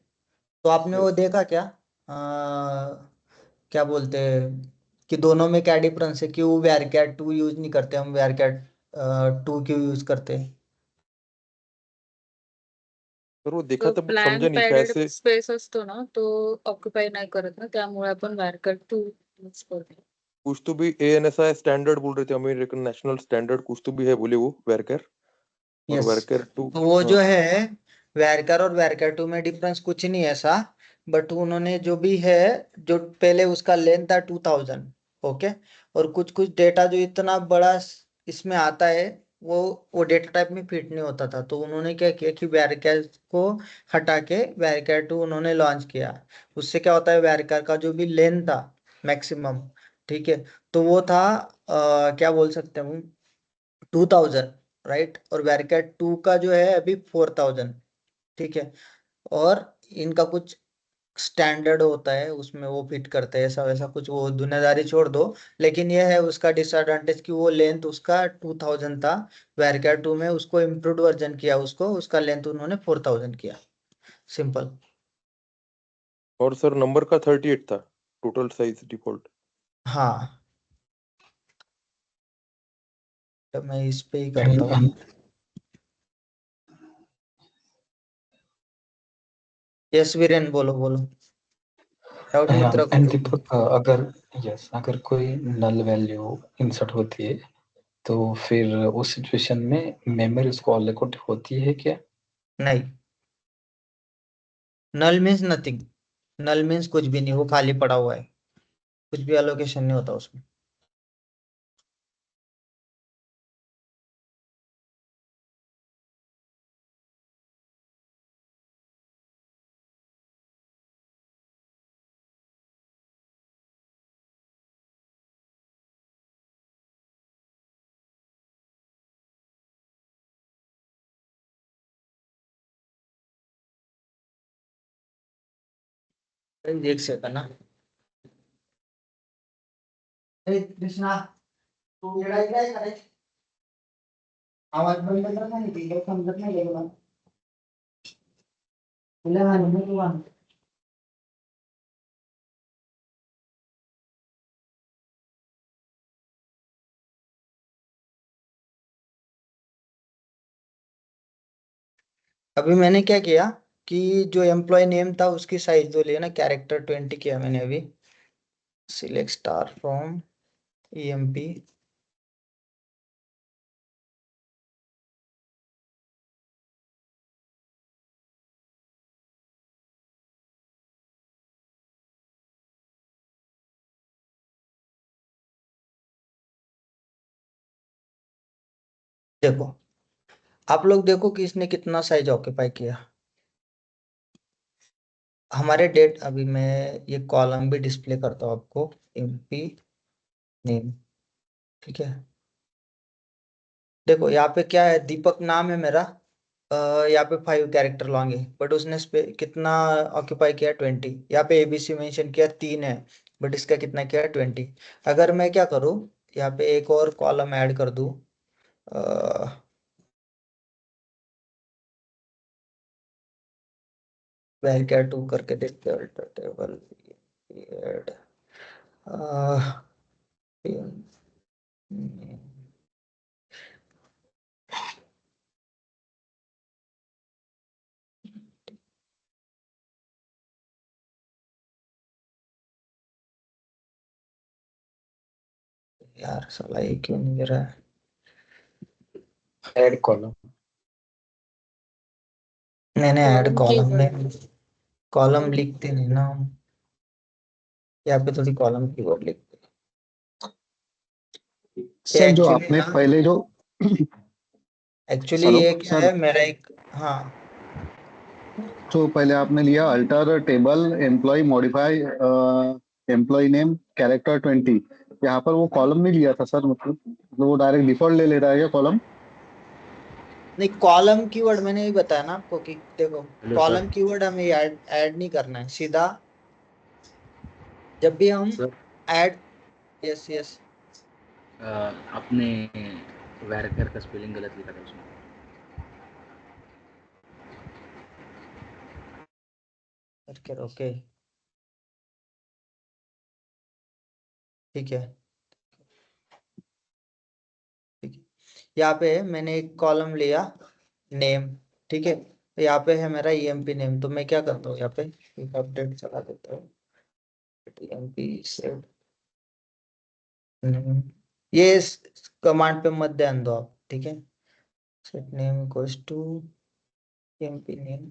तो आपने वो यस देखा क्या, क्या बोलते हैं कि दोनों में क्या डिफरेंस है, क्यों वैर क्यार 2 यूज नहीं करते हम, वैर क्यार 2 क्यों यूज करते हैं? सर वो देखा तो था बट समझा ब्लँक नहीं शायद पॅडेड से। स्पेस असतो ना, तो ऑक्युपाय नाही करत ना, त्यामुळे आपण Varchar 2 यूज करतो. कुछ तो भी ANSI स्टैंडर्ड बोल रहे थे, अमेरिकन नेशनल स्टैंडर्ड कुछ तो भी है बोले वो वैरकर। और यस, वैरकर 2। तो वो हाँ जो है वैरकर और वैरकर 2 में डिफरेंस कुछ नहीं है ऐसा, बट उन्होंने जो भी है, जो पहले उसका लेंथ था 2000, ओके, और कुछ कुछ डेटा जो इतना बड़ा इसमें आता है, वो डेटा टाइप में फिट नहीं होता था, तो उन्होंने क्या किया कि वैरकर को हटा के वैरकर 2 उन्होंने लॉन्च किया। उससे क्या होता है, वैरकर का जो भी लेंथ था मैक्सिमम, ठीक है, तो वो था क्या बोल सकते हैं, 2000 राइट, और वैरकैट 2 का जो है अभी 4000, ठीक है, और इनका कुछ स्टैंडर्ड होता है उसमें वो फिट करते हैं, ऐसा वैसा कुछ, वो दुनियादारी छोड़ दो, लेकिन ये है उसका डिसएडवांटेज कि वो लेंथ उसका 2000 था, वैरकैट 2 में उसको इम्प्रूव्ड वर्जन किया, उसको उसका लेंथ उन्होंने 4000 किया, सिंपल। और सर नंबर का 38 था टोटल साइज डिफॉल्ट। हाँ, तो मैं इस पे ही करता And, हूँ। यस वीरेन, बोलो बोलो, डाउट मत रखो। and दीपक, अगर कोई नल वैल्यू इंसर्ट होती है, तो फिर उस सिचुएशन में मेमोरी उसको अलॉकेट होती है क्या? नहीं, नल मीन्स नथिंग, नल मीन्स कुछ भी नहीं, वो खाली पड़ा हुआ है, कुछ भी एलोकेशन नहीं होता उसमें। देख सकता ना, कृष्णा, तू येडा आहे काय करायचं? आवाज बंद कर नाही, ते समजत नाही तुला. तुला हाणून तू आण. अभी मैंने क्या किया कि जो एम्प्लॉय नेम था उसकी साइज जो लिया ना, कैरेक्टर 20 किया मैंने अभी, सिलेक्ट स्टार फ्रॉम EMP, देखो, आप लोग देखो कि इसने कितना साइज ऑक्यूपाई किया। हमारे डेट, अभी मैं ये कॉलम भी डिस्प्ले करता हूँ आपको, MP नेम, ठीक है, देखो यहाँ पे क्या है, दीपक नाम है मेरा, यहाँ पे 5 कैरेक्टर लॉन्ग है, बट उसने कितना ऑक्यूपाई किया, 20। यहाँ पे ABC मेंशन किया 3 है, बट इसका कितना किया, 20। अगर मैं क्या करूँ, यहाँ पे एक और कॉलम ऐड कर दूँ, वैल्यू 2 करके देखते हैं, अल्टर टेबल ऐड, यार साला ये क्यों नहीं दे रहा है? Add column. मैंने ऐड कॉलम कॉलम कीवर्ड में कॉलम लिखते नहीं ना हम, यहाँ पे थोड़ी कॉलम कीवर्ड लिखते हैं। सर जो एक्चुअली आपने ना, पहले जो एक्चुअली हेलो ये क्या सर, है मेरा एक, हाँ जो पहले आपने लिया alter table employee modify employee name character 20, यहाँ पर वो कॉलम नहीं लिया था सर, मतलब वो डायरेक्ट डिफॉल्ट ले ले रहा है क्या कॉलम? नहीं, कॉलम कीवर्ड मैंने भी बताया ना आपको कि देखो, हेलो कॉलम सर। कीवर्ड हमें ऐड नहीं करना है सीधा, जब भी हम सर ऐड। Yes yes. आपने वैरकर का स्पेलिंग गलत लिखा था उसमें। ओके, ठीक है ठीक है। यहाँ पे मैंने एक कॉलम लिया नेम, ठीक है, तो यहाँ पे है मेरा ईएमपी नेम, तो मैं क्या करता हूँ यहाँ पे एक अपडेट चला देता हूँ, ईएमपी सेट नेम। ये कमांड पे मत ध्यान दो आप, ठीक है, set name equals to EMP name.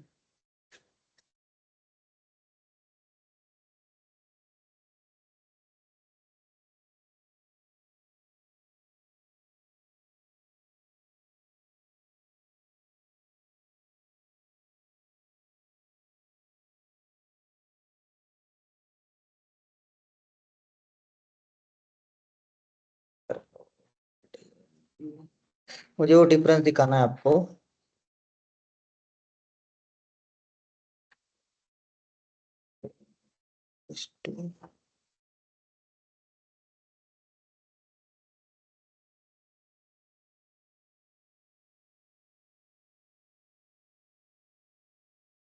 मुझे वो डिफरेंस दिखाना है आपको।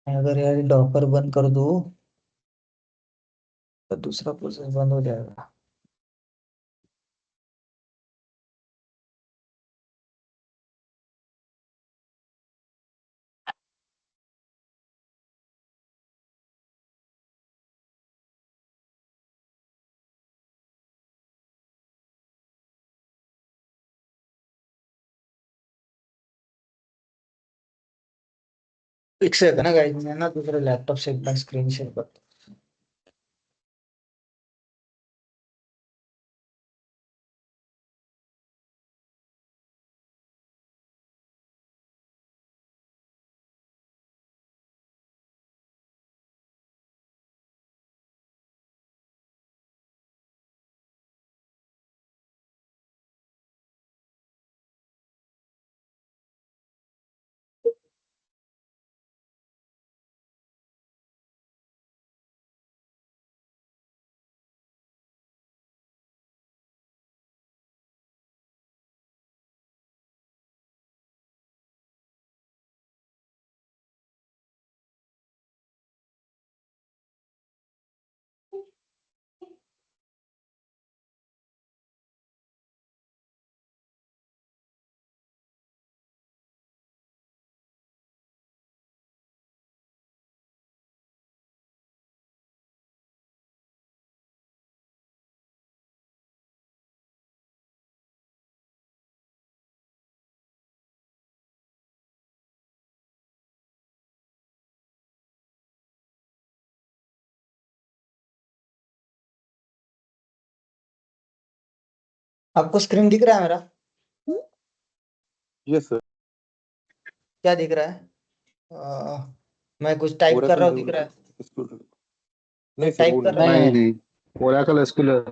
मैं अगर यार डॉकर बंद कर दूँ तो दूसरा प्रोसेस बंद हो जाएगा। एक सेकंड ना गाइस, मैं ना दूसरे लैपटॉप से एक बार स्क्रीन शेयर करता हूँ। आपको स्क्रीन दिख रहा है मेरा? Yes sir. क्या दिख रहा है? मैं कुछ टाइप कर ओरेकल रहा हूँ, दिख रहा है? नहीं सर, वो टाइप कर नहीं। रहा हूँ। नहीं नहीं, ओरेकल एसक्यूएल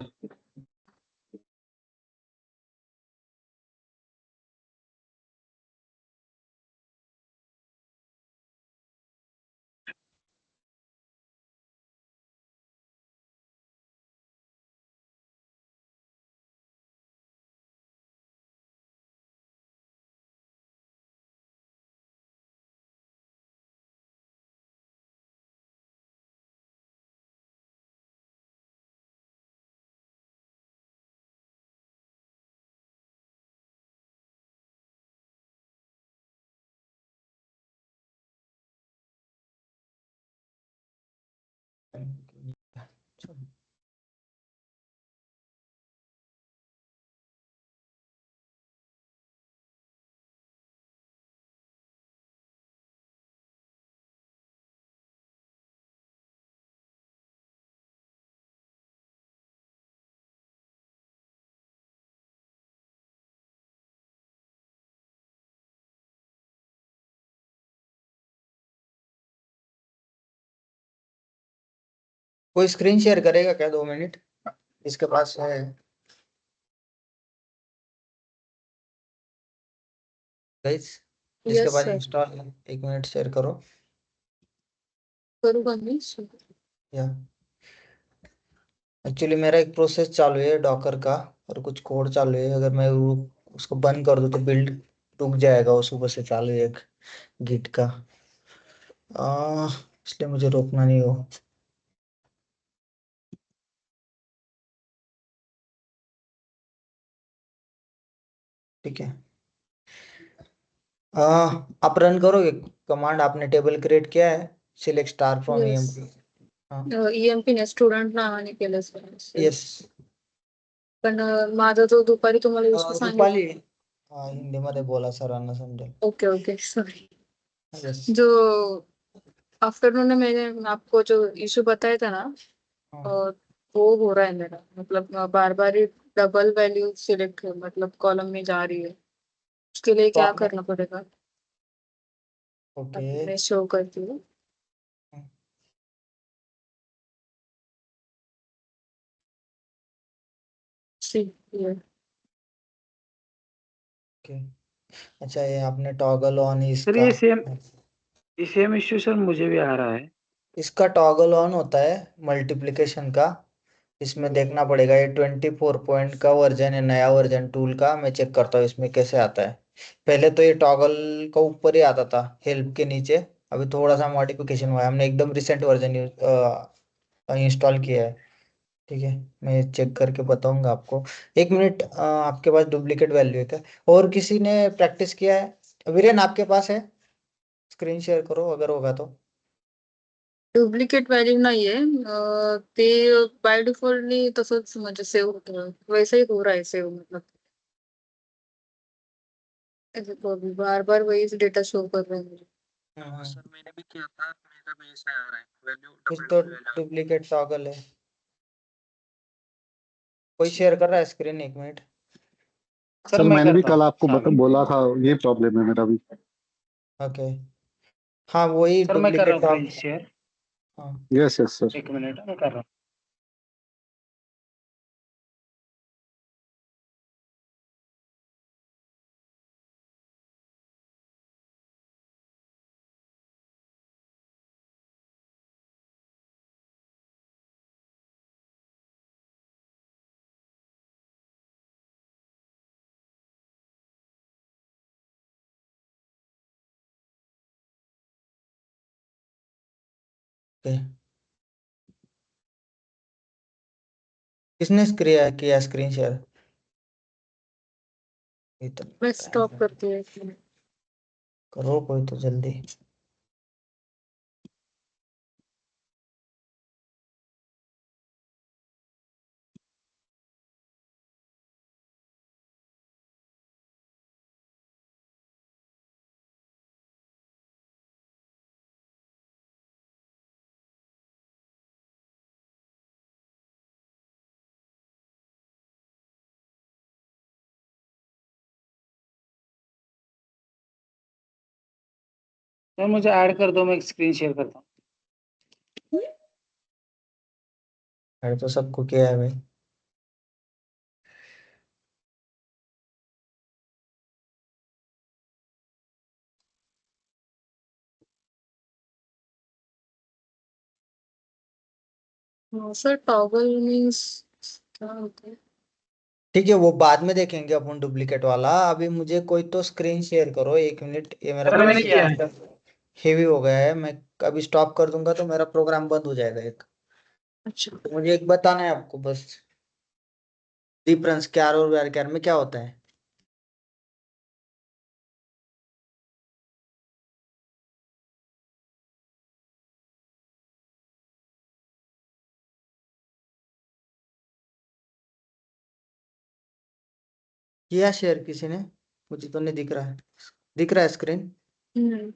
कोई स्क्रीन शेयर करेगा क्या 2 मिनट, इसके पास है? गाइस जिसके यस पास सर, इंस्टॉल है, 1 मिनट शेयर करो। करूँगा मैं। या एक्चुअली मेरा एक प्रोसेस चालू है डॉकर का, और कुछ कोड चालू है। अगर मैं उसको बंद कर दूं तो बिल्ड रुक जाएगा। वो सुबह से चालू है एक गिट का, इसलिए मुझे रोकना नहीं हो। ठीक है। आप रन करोगे कमांड? आपने टेबल क्रिएट किया है, select star from yes, EMP। हाँ EMP ने स्टुडंट नावाने केलं सर. यस। पण माझं जो दुपारी तुम्हाला विषय रुपाली, सांगितलं. हाँ हिंदी मध्ये बोला, सरांना समजेल। Okay okay sorry. यस। जो आफ्टरनून में मैंने आपको जो इशू बताया था ना, हाँ वो हो रहा है मेरा, मतलब बार बार ही डबल वैल्यू सिलेक्ट मतलब कॉलम में जा रही है. उसके लिए तो क्या आपने, करना पड़ेगा? ओके मैं शो करती हूँ. सी ये ओके। अच्छा ये आपने टॉगल ऑन सर इसका, ये सेम इश्यू सर मुझे भी आ रहा है. इसका टॉगल ऑन होता है मल्टीप्लिकेशन का। इसमें देखना पड़ेगा, ये 24 पॉइंट का वर्जन है, नया वर्जन टूल का। मैं चेक करता हूँ इसमें कैसे आता है। पहले तो ये टॉगल का ऊपर ही आता था, हेल्प के नीचे। अभी थोड़ा सा मॉडिफिकेशन हुआ है, हमने एकदम रिसेंट वर्जन इंस्टॉल किया है। ठीक है, मैं चेक करके बताऊंगा आपको। 1 मिनट, आपके पास डुप्लीकेट वैल्यू है क्या? और किसी ने प्रैक्टिस किया है? वीरेन आपके पास है? स्क्रीन शेयर करो अगर होगा तो। डुप्लिकेट व्हॅल्यू नाहीये. ते बाय डिफॉल्टली तसंच म्हणजे सेव्ह होतं. वैसा ही हो रहा है सेव, मतलब ऐसे तो अभी बार बार वही डेटा शो कर रहे हैं मुझे. सर मैंने भी किया था, मेरा भी ऐसा आ रहा है, वैल्यू कुछ तो डुप्लीकेट टॉगल है। कोई शेयर कर रहा है स्क्रीन? 1 मिनट। सर मैंने भी कल आपको बोला था, ये प्रॉब्लम है मेरा भी। ओके, हाँ वही सर मैं कर रहा डुप्लीकेट हूँ टॉगल। Please share. हाँ यस यस सर। 1 मिनट मैं कर रहा हूँ. ओके। किसने किया स्क्रीन शेयर? मैं स्टॉप करती हूँ 1 मिनट. करो कोई तो जल्दी। सर मुझे ऐड कर दो, मैं स्क्रीन शेयर करता हूँ. अरे तो सबको किया है भाई। सर टॉगल मीन्स क्या होता है? ठीक है वो बाद में देखेंगे अपन डुप्लीकेट वाला। अभी मुझे कोई तो स्क्रीन शेयर करो 1 मिनट। ये मेरा सर मैंने किया है. हेवी हो गया है। मैं अभी स्टॉप कर दूंगा तो मेरा प्रोग्राम बंद हो जाएगा एक। अच्छा, तो मुझे एक बताना है आपको बस, डिफरेंस क्या और वेर में क्या होता है। किया शेयर किसी ने? मुझे तो नहीं दिख रहा है। दिख रहा है स्क्रीन? हम्म.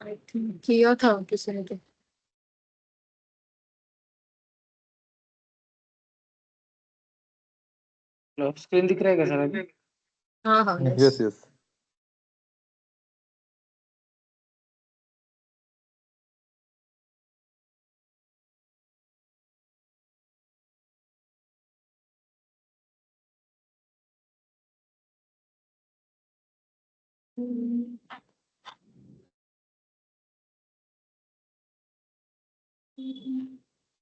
आई थिंक किया था किसी ने तो. स्क्रीन दिख रहा है क्या सर अभी? हाँ हाँ Yes. यस यस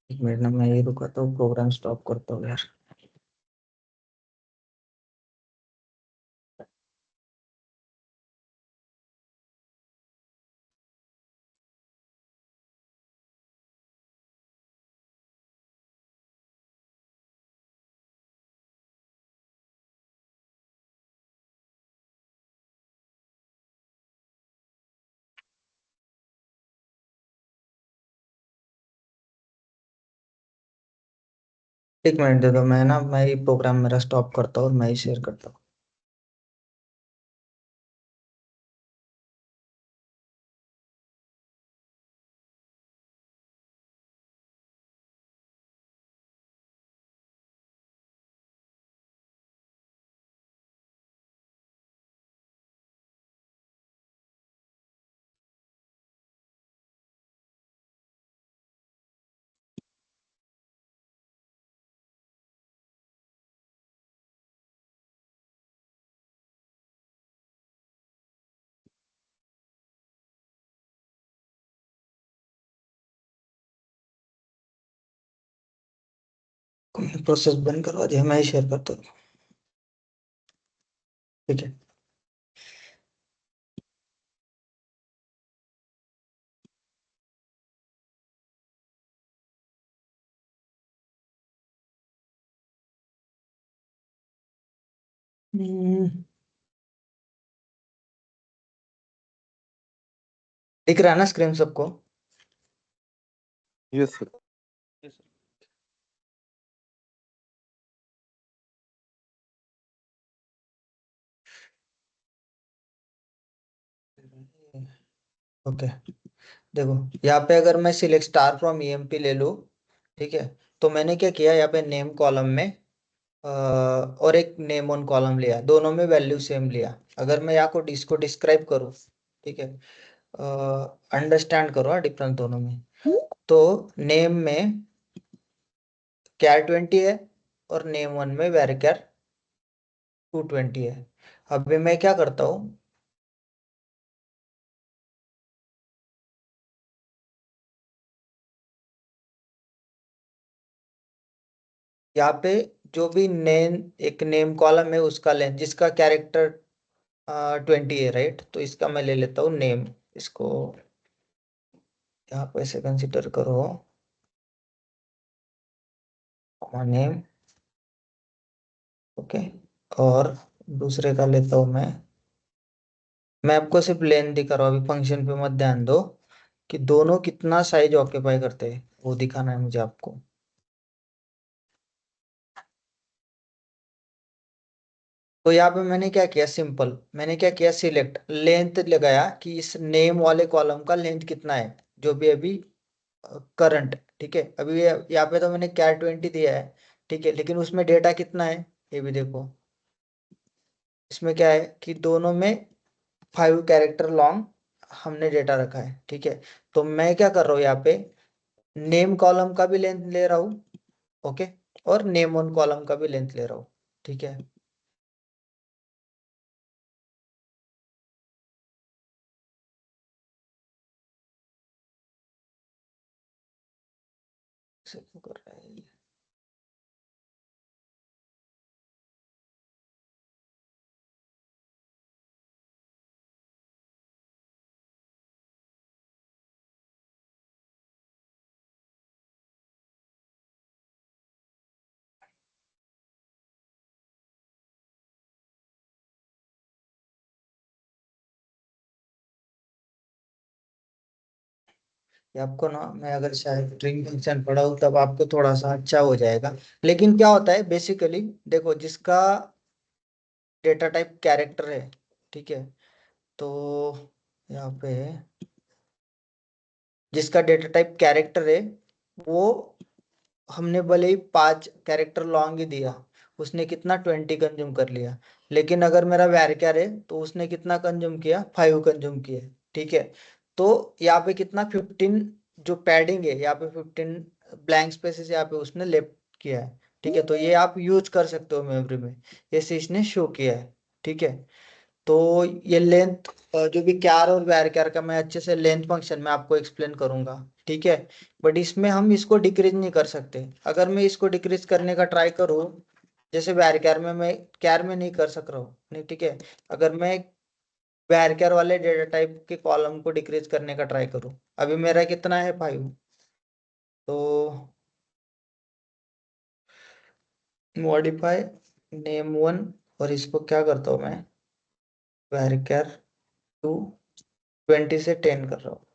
एक मिनट ना, मैं ये रुका तो प्रोग्राम स्टॉप करता हूँ यार। एक मिनट दे दो, मैं ये प्रोग्राम मेरा स्टॉप करता हूँ और मैं ही शेयर करता हूँ। प्रोसेस बंद करवा दिया, मैं ही शेयर करता हूँ। ठीक है। दिख रहा है ना स्क्रीन सबको? यस सर ओके, देखो यहाँ पे अगर मैं सिलेक्ट स्टार फ्रॉम ईएमपी ले लूँ, ठीक है, तो मैंने क्या किया, यहाँ पे नेम कॉलम में और एक नेम ऑन कॉलम लिया, दोनों में वैल्यू सेम लिया। अगर मैं यहाँ को इसको डिस्क्राइब करूँ, ठीक है, अंडरस्टैंड करो डिफरेंस दोनों में। तो नेम में कैर 20 है और नेम वन में वेरकैर 220 है। अभी मैं क्या करता हूँ, यहाँ पे जो भी नेम, एक नेम कॉलम है उसका लेंथ, जिसका कैरेक्टर 20 है, राइट, तो इसका मैं ले लेता हूँ नेम, इसको यहाँ पे से कंसिडर करो नेम, ओके। और दूसरे का लेता हूँ मैं आपको सिर्फ लेंथ दिखा रहा हूँ, अभी फंक्शन पे मत ध्यान दो कि दोनों कितना साइज ऑक्यूपाई करते हैं, वो दिखाना है मुझे आपको। तो यहाँ पे मैंने क्या किया, सिंपल मैंने क्या किया, सिलेक्ट लेंथ लगाया कि इस नेम वाले कॉलम का लेंथ कितना है, जो भी अभी करंट, ठीक है। अभी यहाँ पे तो मैंने कैर 20 दिया है, ठीक है, लेकिन उसमें डेटा कितना है ये भी देखो। इसमें क्या है कि दोनों में 5 कैरेक्टर लॉन्ग हमने डेटा रखा है, ठीक है। तो मैं क्या कर रहा हूँ, यहाँ पे नेम कॉलम का भी लेंथ ले रहा हूँ, ओके, और नेम ऑन कॉलम का भी लेंथ ले रहा हूँ, ठीक है। से क्यों कर रहा है ये? ये आपको ना, मैं अगर शायद स्ट्रिंग फंक्शन पढ़ाऊँ तब आपको थोड़ा सा अच्छा हो जाएगा। लेकिन क्या होता है बेसिकली, देखो जिसका डेटा टाइप कैरेक्टर है, ठीक है, तो यहाँ पे जिसका डेटा टाइप कैरेक्टर है, वो हमने भले ही 5 कैरेक्टर लॉन्ग ही दिया, उसने कितना 20 कंज्यूम कर लिया। लेकिन अगर मेरा varchar है तो उसने कितना कंज्यूम किया, 5 कंज्यूम किया। ठीक है, तो यहाँ पे कितना 15 जो पैडिंग है यहाँ पे 15 ब्लैंक स्पेसेस यहाँ पे उसने लेफ्ट किया है। ठीक है, तो ये आप यूज कर सकते हो मेमोरी में, जैसे इसने शो किया है। ठीक है, तो ये लेंथ जो भी क्यार और varchar का मैं अच्छे से लेंथ फंक्शन में आपको एक्सप्लेन करूंगा। ठीक है, बट इसमें हम इसको डिक्रीज नहीं कर सकते। अगर मैं इसको डिक्रीज करने का ट्राई करूँ, जैसे varchar में मैं क्यार में नहीं कर सक रहा हूँ नहीं। ठीक है, अगर मैं varchar वाले डेटा टाइप के कॉलम को डिक्रीज करने का ट्राई करूँ, अभी मेरा कितना है 5, तो मॉडिफाई नेम 1 और इसको क्या करता हूँ मैं, varchar 2 20 से 10 कर रहा हूँ।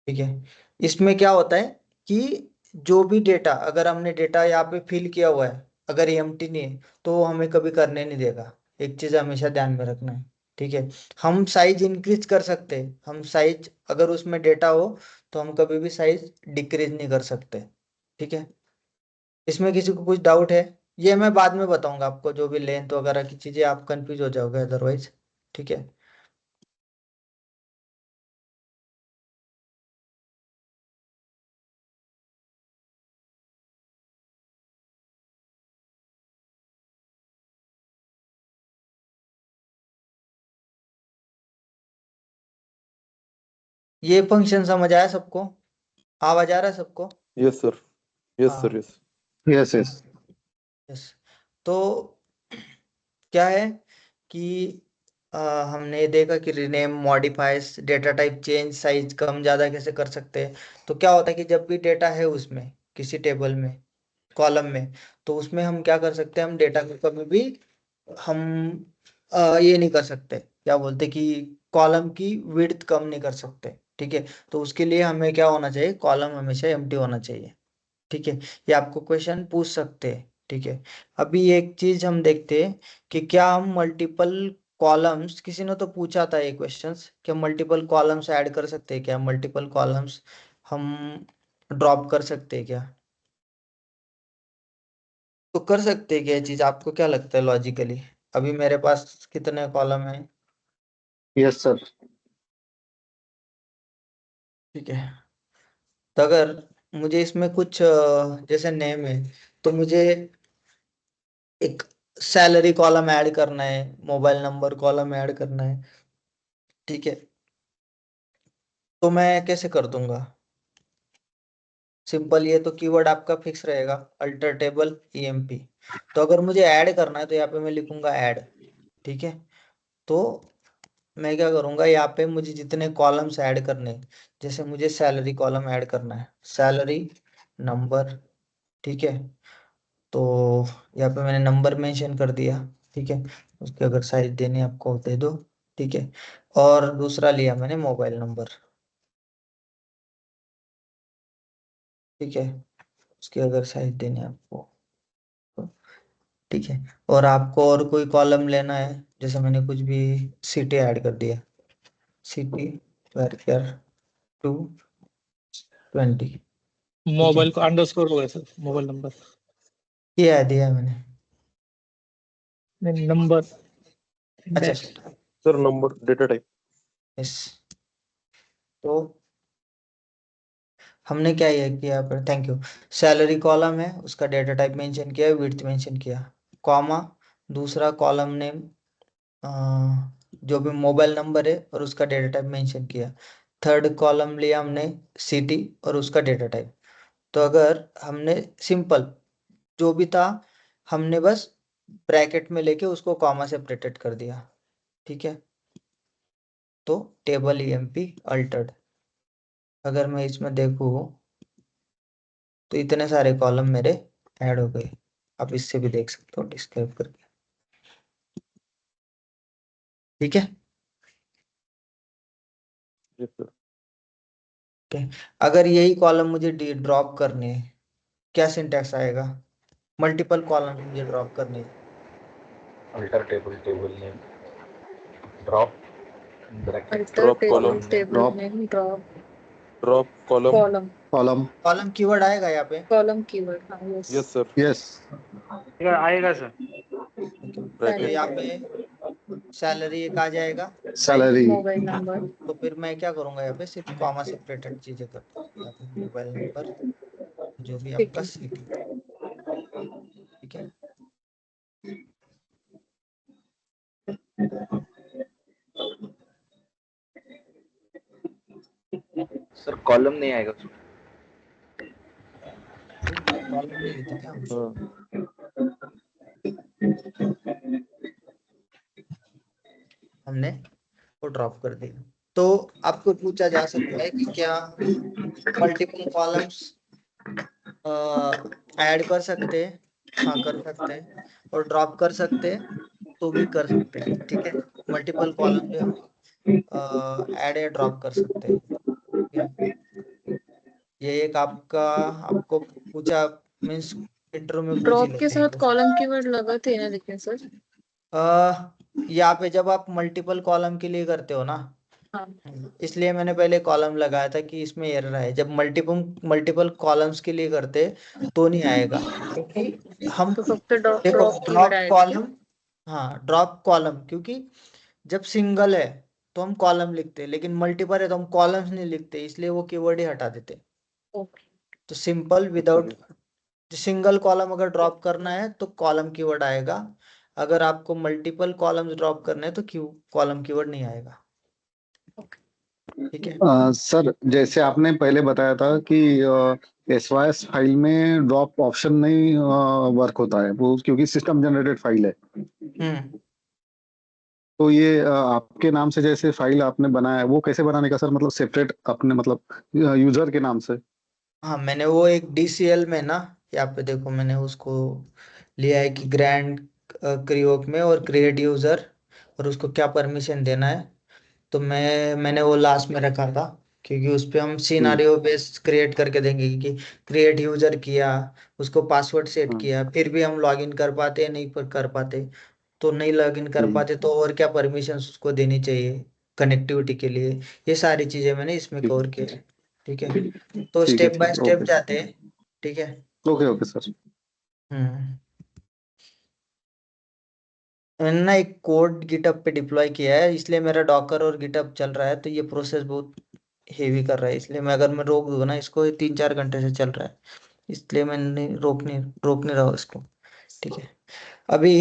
ठीक है, इसमें क्या होता है कि जो भी डेटा, अगर हमने डेटा यहाँ पे फिल किया हुआ है, अगर एम्प्टी नहीं है तो वो हमें कभी करने नहीं देगा। एक चीज हमेशा ध्यान में रखना है। ठीक है, हम साइज इंक्रीज कर सकते हैं, हम साइज अगर उसमें डेटा हो तो हम कभी भी साइज डिक्रीज नहीं कर सकते। ठीक है, इसमें किसी को कुछ डाउट है? ये मैं बाद में बताऊंगा आपको, जो भी लेंथ वगैरह की चीजें, आप कंफ्यूज हो जाओगे अदरवाइज। ठीक है, ये फंक्शन समझ आया सबको? आवाज आ रहा है सबको? यस सर, यस हाँ, sir, yes. Yes yes. Yes. तो क्या है कि हमने देखा कि rename, modifies, data type change, size कम ज्यादा कैसे कर सकते हैं। तो क्या होता है कि जब भी डेटा है उसमें किसी टेबल में, कॉलम में, तो उसमें हम क्या कर सकते हैं, हम डेटा को कभी भी हम ये नहीं कर सकते, क्या बोलते कि कॉलम की विड्थ कम नहीं कर सकते। ठीक है, तो उसके लिए हमें क्या होना चाहिए, कॉलम हमेशा एम्प्टी होना चाहिए। ठीक है, ये आपको क्वेश्चन पूछ सकते हैं। ठीक है, अभी एक चीज हम देखते हैं कि क्या हम मल्टीपल कॉलम्स, किसी ने तो पूछा था ये क्वेश्चंस, क्या मल्टीपल कॉलम्स ऐड कर सकते हैं, क्या मल्टीपल कॉलम्स हम ड्रॉप कर सकते हैं क्या? तो कर सकते हैं क्या ये चीज? आपको क्या लगता है लॉजिकली? अभी मेरे पास कितने कॉलम है? Yes sir. ठीक है, तो अगर मुझे इसमें कुछ जैसे नेम है, तो मुझे एक सैलरी कॉलम ऐड करना है, मोबाइल नंबर कॉलम ऐड करना है। ठीक है, तो मैं कैसे कर दूंगा? सिंपल, ये तो कीवर्ड आपका फिक्स रहेगा, अल्टर टेबल ईएमपी। तो अगर मुझे ऐड करना है तो यहाँ पे मैं लिखूंगा ऐड। ठीक है, तो मैं क्या करूंगा, यहाँ पे मुझे जितने कॉलम्स ऐड करने हैं, जैसे मुझे सैलरी कॉलम ऐड करना है, सैलरी नंबर। ठीक है, तो यहाँ पे मैंने नंबर मेंशन कर दिया। ठीक है, उसके अगर साइज देनी है आपको दे दो। ठीक है, और दूसरा लिया मैंने मोबाइल नंबर। ठीक है, उसकी अगर साइज देनी है आपको तो, ठीक है, और आपको और कोई कॉलम लेना है, जैसे मैंने कुछ भी सिटी ऐड कर दिया, सिटी वर्कर 220। ठीक है, मोबाइल को अंडरस्कोर होगा सर, मोबाइल नंबर दिया है मैंने। नंबर अच्छा, dash. Sir number data type. Yes. तो हमने क्या ये किया पर, थैंक यू। सैलरी कॉलम है, उसका डेटा टाइप मेंशन किया, विड्थ मेंशन किया, कॉमा, दूसरा कॉलम नेम जो भी मोबाइल नंबर है और उसका डेटा टाइप मेंशन किया, थर्ड कॉलम लिया हमने सिटी और उसका डेटा टाइप। तो अगर हमने सिंपल जो भी था, हमने बस ब्रैकेट में लेके उसको कॉमा सेपरेटेड कर दिया। ठीक है, तो टेबल ईएमपी अल्टर्ड, अगर मैं इसमें देखूँ तो इतने सारे कॉलम मेरे ऐड हो गए। आप इससे भी देख सकते हो डिस्क्राइब करके। ठीक है, यस सर। ठीक है। अगर यही कॉलम मुझे ड्रॉप करने हैं, क्या सिंटैक्स आएगा? मल्टीपल कॉलम मुझे ड्रॉप करने हैं। Alter table, table name, drop bracket, alter drop table column column name, table drop name drop drop column column column column keyword आएगा यहाँ पे। कॉलम कीवर्ड, हाँ यस यस सर यस आएगा sir. तो bracket यहाँ पे सैलरी एक आ जाएगा, सैलरी मोबाइल नंबर तो फिर मैं क्या करूंगा यहाँ पे सिर्फ कॉमा सेपरेटेड चीजें कर दूंगा। यहाँ पे मोबाइल नंबर, जो भी ठीक आपका है। सिटी, ठीक है। सर कॉलम नहीं आएगा उसमें। कॉलम नहीं लेते क्या हम? हाँ हमने वो ड्रॉप कर दिया। तो आपको पूछा जा सकता है कि क्या मल्टीपल कॉलम्स ऐड कर सकते हैं? हाँ कर सकते हैं। और ड्रॉप कर सकते हैं तो भी कर सकते हैं, ठीक है। मल्टीपल कॉलम भी हम ऐड या ड्रॉप कर सकते हैं, ठीक है? ये एक आपको पूछा, मीन्स इंटरव्यू में पूछ ही ड्रॉप के लेते हैं साथ कॉलम कीवर्ड लगा थे ना, लेकिन सर यहाँ पे जब आप मल्टीपल कॉलम के लिए करते हो ना, हाँ इसलिए मैंने पहले कॉलम लगाया था कि इसमें एरर है। जब मल्टीपल कॉलम्स के लिए करते तो नहीं आएगा, क्योंकि हम तो फक्त ड्रॉप देखो ड्रॉप कीवर्ड ड्रॉप आएगा क्या? कॉलम, हाँ ड्रॉप कॉलम, क्योंकि जब सिंगल है तो हम कॉलम लिखते हैं, लेकिन मल्टीपल है तो हम कॉलम्स नहीं लिखते, इसलिए वो कीवर्ड ही हटा देते। ओके तो सिंपल विदाउट सिंगल कॉलम अगर ड्रॉप करना है तो कॉलम कीवर्ड आएगा, अगर आपको मल्टीपल कॉलम्स ड्रॉप करने हैं तो कॉलम कीवर्ड नहीं आएगा, ठीक है। सर जैसे आपने पहले बताया था कि एसवाईएस फाइल में ड्रॉप ऑप्शन नहीं वर्क होता है वो, क्योंकि सिस्टम जनरेटेड फाइल है। तो ये आपके नाम से जैसे फाइल आपने बनाया है वो कैसे बनाने का सर, मतलब सेपरेट अपने मतलब यूजर के नाम से? हाँ मैंने वो एक DCL में ना, यहाँ पे देखो मैंने उसको लिया है कि ग्रैंड क्रियोक में और क्रिएट यूजर, और उसको क्या परमिशन देना है, तो मैंने वो लास्ट में रखा था, क्योंकि उस पे हम सिनारियो बेस्ड क्रिएट करके देंगे कि क्रिएट यूजर किया, उसको पासवर्ड सेट किया, फिर भी हम लॉगिन कर पाते नहीं पर कर पाते, तो नहीं लॉगिन कर पाते तो और क्या परमिशन उसको देनी चाहिए कनेक्टिविटी के लिए, ये सारी चीजें मैंने इसमें कवर किया है, ठीक है। तो ठीक है, स्टेप बाय ठीक है, स्टेप ओके जाते हैं, ठीक है। Okay okay sir. हम्म मैंने ना एक कोड गिटअप पे डिप्लॉय किया है, इसलिए मेरा डॉकर और गिटअप चल रहा है, तो ये प्रोसेस बहुत हेवी कर रहा है, इसलिए मैं अगर मैं रोक दूंगा ना इसको, 3-4 घंटे से चल रहा है, इसलिए मैं नहीं रोक नहीं रहा हूँ इसको, ठीक है। अभी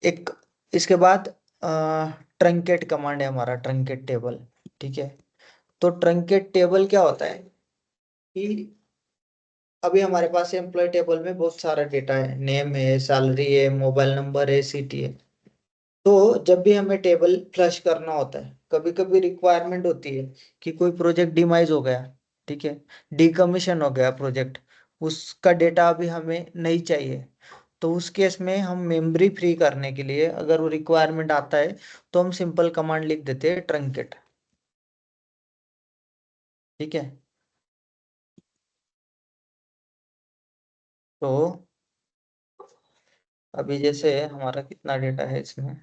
एक इसके बाद ट्रंकेट कमांड है हमारा, ट्रंकेट टेबल, ठीक है। तो ट्रंकेट टेबल क्या होता है कि अभी हमारे पास एम्प्लॉय टेबल में बहुत सारा डेटा है, नेम है, सैलरी है, मोबाइल नंबर है, सिटी है। तो जब भी हमें टेबल फ्लश करना होता है, कभी कभी रिक्वायरमेंट होती है कि कोई प्रोजेक्ट डिमाइज हो गया, ठीक है, डीकमीशन हो गया प्रोजेक्ट, उसका डेटा अभी हमें नहीं चाहिए, तो उस केस में हम मेमोरी फ्री करने के लिए अगर वो रिक्वायरमेंट आता है तो हम सिंपल कमांड लिख देते हैं ट्रंकेट, ठीक है। तो अभी जैसे हमारा कितना डेटा है इसमें,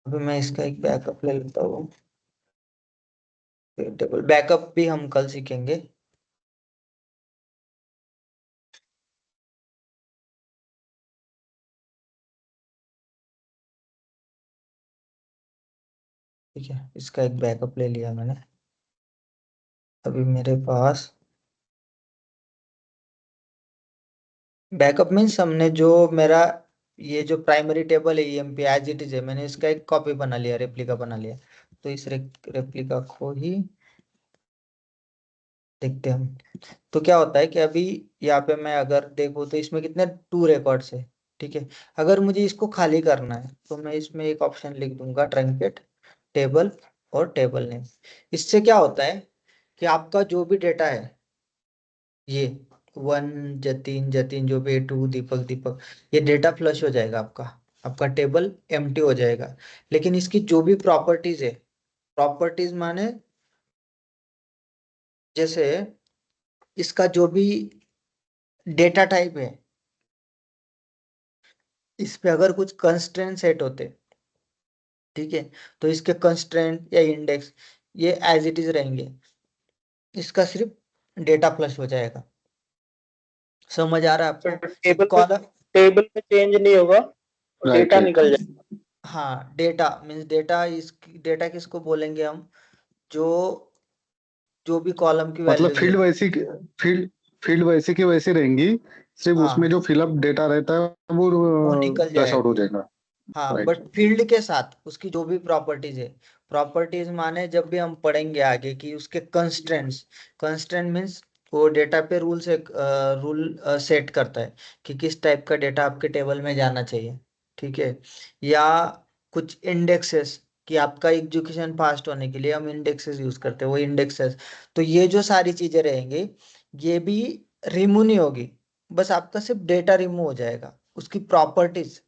अभी मैं इसका एक बैकअप ले लेता हूँ, टेबल बैकअप भी हम कल सीखेंगे, ठीक है। इसका एक बैकअप ले लिया मैंने, अभी मेरे पास बैकअप मीन्स हमने जो मेरा ये जो प्राइमरी टेबल है EMP एज इट इज है, मैंने इसका एक कॉपी बना लिया, रेप्लिका बना लिया, तो इस रेप्लिका को ही देखते हैं हम। तो क्या होता है कि अभी यहाँ पे मैं अगर देखूँ तो इसमें कितने 2 रिकॉर्ड्स है, ठीक है। अगर मुझे इसको खाली करना है तो मैं इसमें एक ऑप्शन लिख दूंगा ट्रंकेट टेबल और टेबल नेम। इससे क्या होता है कि आपका जो भी डेटा है, ये 1 जतिन जतिन जो भी 2 दीपक दीपक, ये डेटा फ्लश हो जाएगा, आपका आपका टेबल एम्प्टी हो जाएगा। लेकिन इसकी जो भी प्रॉपर्टीज है, प्रॉपर्टीज माने जैसे इसका जो भी डेटा टाइप है, इस पे अगर कुछ कंस्ट्रेंट सेट होते, ठीक है, तो इसके कंस्ट्रेंट या इंडेक्स ये एज इट इज रहेंगे, इसका सिर्फ डेटा फ्लश हो जाएगा। समझ आ रहा है आपको? टेबल में चेंज नहीं होगा, Right, डेटा right. निकल जाएगा। हाँ, डेटा मीन्स डेटा, इस डेटा किसको बोलेंगे हम, जो भी कॉलम की मतलब वैल्यूज है। फील्ड वैसी की वैसी रहेंगी, सिर्फ हाँ, उसमें जो फिलअप डेटा रहता है वो वो निकल फ्लश आउट जाएगा। हो जाएगा। हाँ, राइट। बट फील्ड के साथ उसकी जो भी प्रॉपर्टीज है, प्रॉपर्टीज माने जब भी हम पढ़ेंगे आगे कि उसके कंस्ट्रेंट्स, कंस्ट्रेंट मीन्स वो डेटा पे रूल सेट करता है कि किस टाइप का डेटा आपके टेबल में जाना चाहिए, ठीक है, या कुछ इंडेक्सेस कि आपका एजुकेशन फास्ट होने के लिए हम इंडेक्सेस यूज करते हैं, वो इंडेक्सेस। तो ये जो सारी चीजें रहेंगी ये भी रिमूव नहीं होगी, बस आपका सिर्फ डेटा रिमूव हो जाएगा, उसकी प्रॉपर्टीज,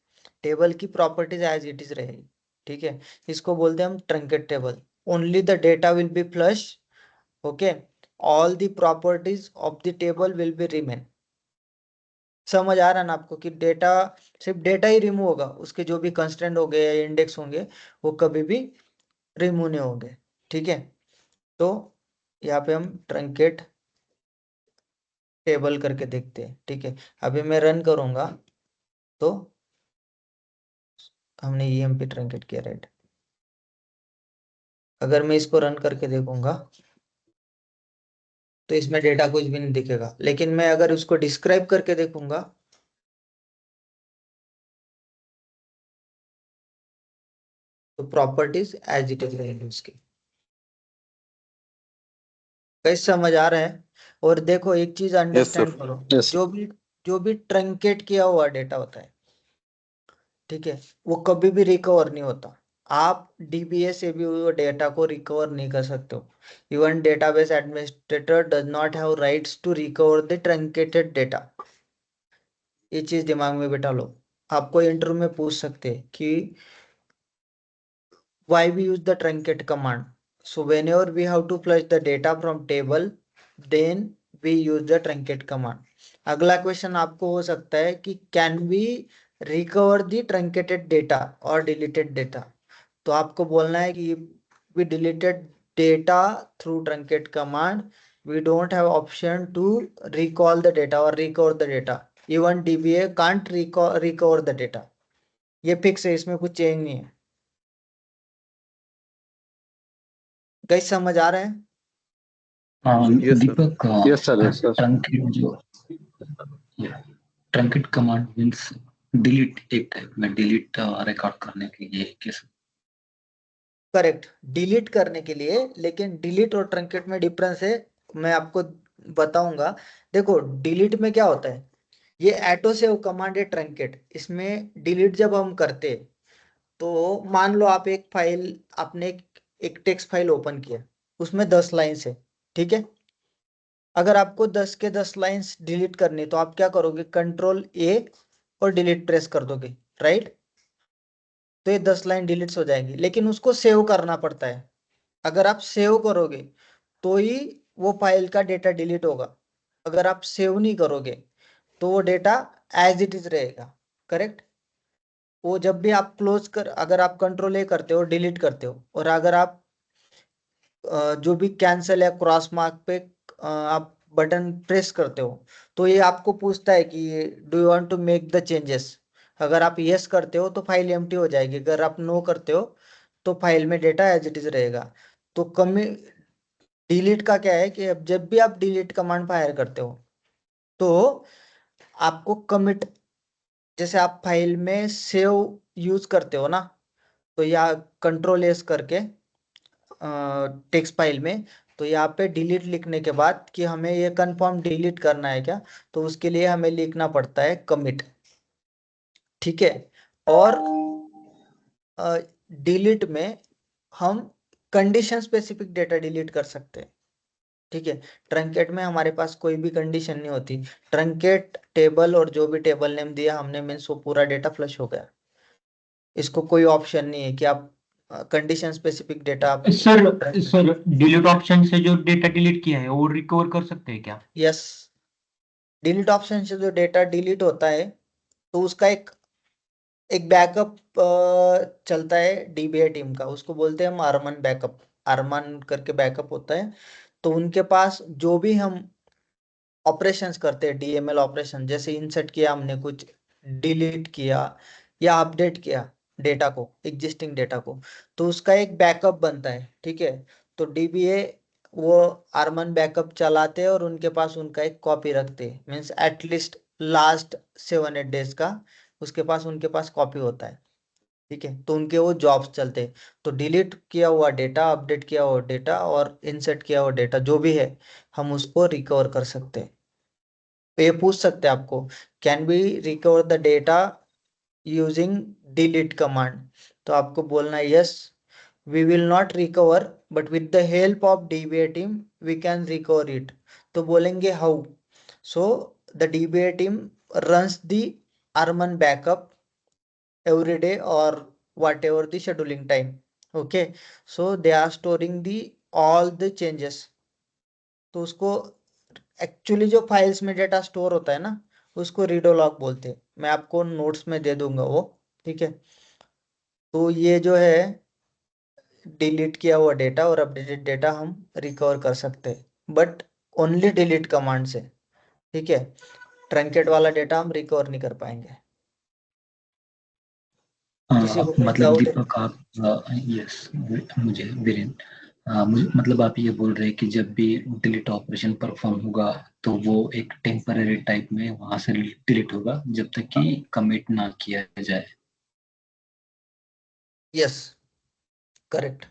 टेबल की प्रॉपर्टीज एज इट इज रहेगी, ठीक है। इसको बोलते हैं हम truncate table. Only the data will be flush, okay, all the properties of the table will be remain. समझ आ रहा है ना आपको कि डेटा, सिर्फ डेटा ही रिमूव होगा, उसके जो भी कंस्टेंट हो गए या इंडेक्स होंगे वो कभी भी रिमूव नहीं होंगे, ठीक है। तो यहाँ पे हम ट्रंकेट टेबल करके देखते हैं, ठीक है। अभी मैं रन करूंगा तो हमने EMP ट्रंकेट किया, राइट। अगर मैं इसको रन करके देखूंगा तो इसमें डेटा कुछ भी नहीं दिखेगा, लेकिन मैं अगर उसको डिस्क्राइब करके देखूंगा तो प्रॉपर्टीज एज इट इज रहेंगी उसकी। कैसे समझ आ रहा है? और देखो एक चीज अंडरस्टैंड करो, Yes. जो भी ट्रंकेट किया हुआ डेटा होता है, ठीक है, वो कभी भी रिकवर नहीं होता। आप DBA से भी वो डेटा को रिकवर नहीं कर सकते हो। Even database administrator does not have rights to recover the truncated data. ये चीज दिमाग में बिठा लो। आपको इंटरव्यू में पूछ सकते हैं कि why we use the truncate command. So whenever we have to flush the data from table, then we use the truncate command. अगला क्वेश्चन आपको हो सकता है कि can we recover the truncated data और डिलीटेड डेटा। तो आपको बोलना है कि we deleted data through truncate command. We don't have option to recall the data or recover the data. Even DBA can't recover the data. ये fix है, इसमें कुछ चेंज नहीं है। गाइस समझ आ रहा है? Yes, sir. दीपक, Yes, sir. Yes, sir. Truncate command means delete, एक टाइप में डिलीट रिकॉर्ड करने के लिए कैसे? करेक्ट, डिलीट करने के लिए, लेकिन डिलीट और ट्रंकेट में डिफरेंस है, मैं आपको बताऊंगा। देखो डिलीट में क्या होता है, ये ऑटो सेव कमांड है ट्रंकेट, इसमें डिलीट जब हम करते तो मान लो आप एक फाइल, आपने एक टेक्स्ट फाइल ओपन किया, उसमें 10 लाइन्स है, ठीक है। अगर आपको 10 के 10 लाइन्स डिलीट करनी तो आप क्या करोगे, Ctrl+A और डिलीट प्रेस कर दोगे, राइट। तो ये 10 लाइन डिलीट हो जाएंगी, लेकिन उसको सेव करना पड़ता है। अगर आप सेव करोगे तो ही वो फाइल का डेटा डिलीट होगा। अगर आप सेव नहीं करोगे तो वो डेटा एज इट इज रहेगा, करेक्ट। वो जब भी आप क्लोज कर, अगर आप Ctrl+A करते हो डिलीट करते हो, और अगर आप जो भी कैंसिल या क्रॉस मार्क पे आप बटन प्रेस करते हो तो ये आपको पूछता है कि do you want to make the changes. अगर आप यस करते हो तो फाइल एम्प्टी हो जाएगी, अगर आप नो करते हो तो फाइल में डेटा एज इट इज रहेगा। तो कमी डिलीट का क्या है कि अब जब भी आप डिलीट कमांड फायर करते हो तो आपको कमिट, जैसे आप फाइल में सेव यूज करते हो ना, तो या Ctrl+S करके टेक्स्ट फाइल में, तो यहाँ पे डिलीट लिखने के बाद कि हमें ये कंफर्म डिलीट करना है क्या, तो उसके लिए हमें लिखना पड़ता है कमिट, ठीक है। और डिलीट में हम कंडीशन स्पेसिफिक डेटा डिलीट कर सकते हैं, ठीक है। ट्रंकेट में हमारे पास कोई भी कंडीशन नहीं होती। ट्रंकेट टेबल और जो भी टेबल नेम दिया हमने मीन्स वो पूरा डेटा फ्लश हो गया। इसको कोई ऑप्शन नहीं है कि आप कंडीशन स्पेसिफिक डेटा आप सर डिलीट ऑप्शन से जो डेटा डिलीट किया है वो रिकवर कर सकते हैं क्या? यस, डिलीट ऑप्शन से जो डेटा डिलीट होता है तो उसका एक एक बैकअप चलता है डीबीए टीम का, उसको बोलते हैं हम आरमन बैकअप, आरमन करके बैकअप होता है। तो उनके पास जो भी हम ऑपरेशंस करते हैं, डीएमएल ऑपरेशन, जैसे इंसर्ट किया हमने कुछ, डिलीट किया या अपडेट किया डेटा को, एग्जिस्टिंग डेटा को, तो उसका एक बैकअप बनता है, ठीक है। तो डीबीए वो आरमन बैकअप चलाते हैं और उनके पास उनका एक कॉपी रखते हैं, मीन्स एटलीस्ट लास्ट 7-8 डेज का उसके पास, उनके पास कॉपी होता है, ठीक है। तो उनके वो जॉब्स चलते हैं। तो डिलीट किया हुआ डेटा, अपडेट किया हुआ डेटा और इंसर्ट किया हुआ डेटा जो भी है, हम उसको रिकवर कर सकते हैं। तो ये पूछ सकते हैं आपको, can be recover the data using delete command, तो आपको बोलना है yes, we will not recover but with the help of DBA team we can recover it. तो बोलेंगे how, so the DBA team runs the Arman backup every day or whatever the scheduling time, okay, so they are storing the all the changes। तो उसको actually जो files में data store होता है ना, उसको रीडो लॉग बोलते हैं, मैं आपको नोट्स में दे दूंगा वो, ठीक है। तो ये जो है डिलीट किया हुआ डेटा और अपडेटेड डेटा हम रिकवर कर सकते हैं, बट ओनली डिलीट कमांड से, ठीक है। ट्रंकेट वाला डेटा हम रिकवर नहीं कर पाएंगे। किसी को कोई मतलब डाउट है? दीपक आप, यस, मुझे वीरेंद्र, मुझे मतलब आप ये बोल रहे हैं कि जब भी डिलीट ऑपरेशन परफॉर्म होगा तो वो एक टेम्पररी टाइप में वहां से डिलीट होगा जब तक कि कमिट ना किया जाए। Yes, correct.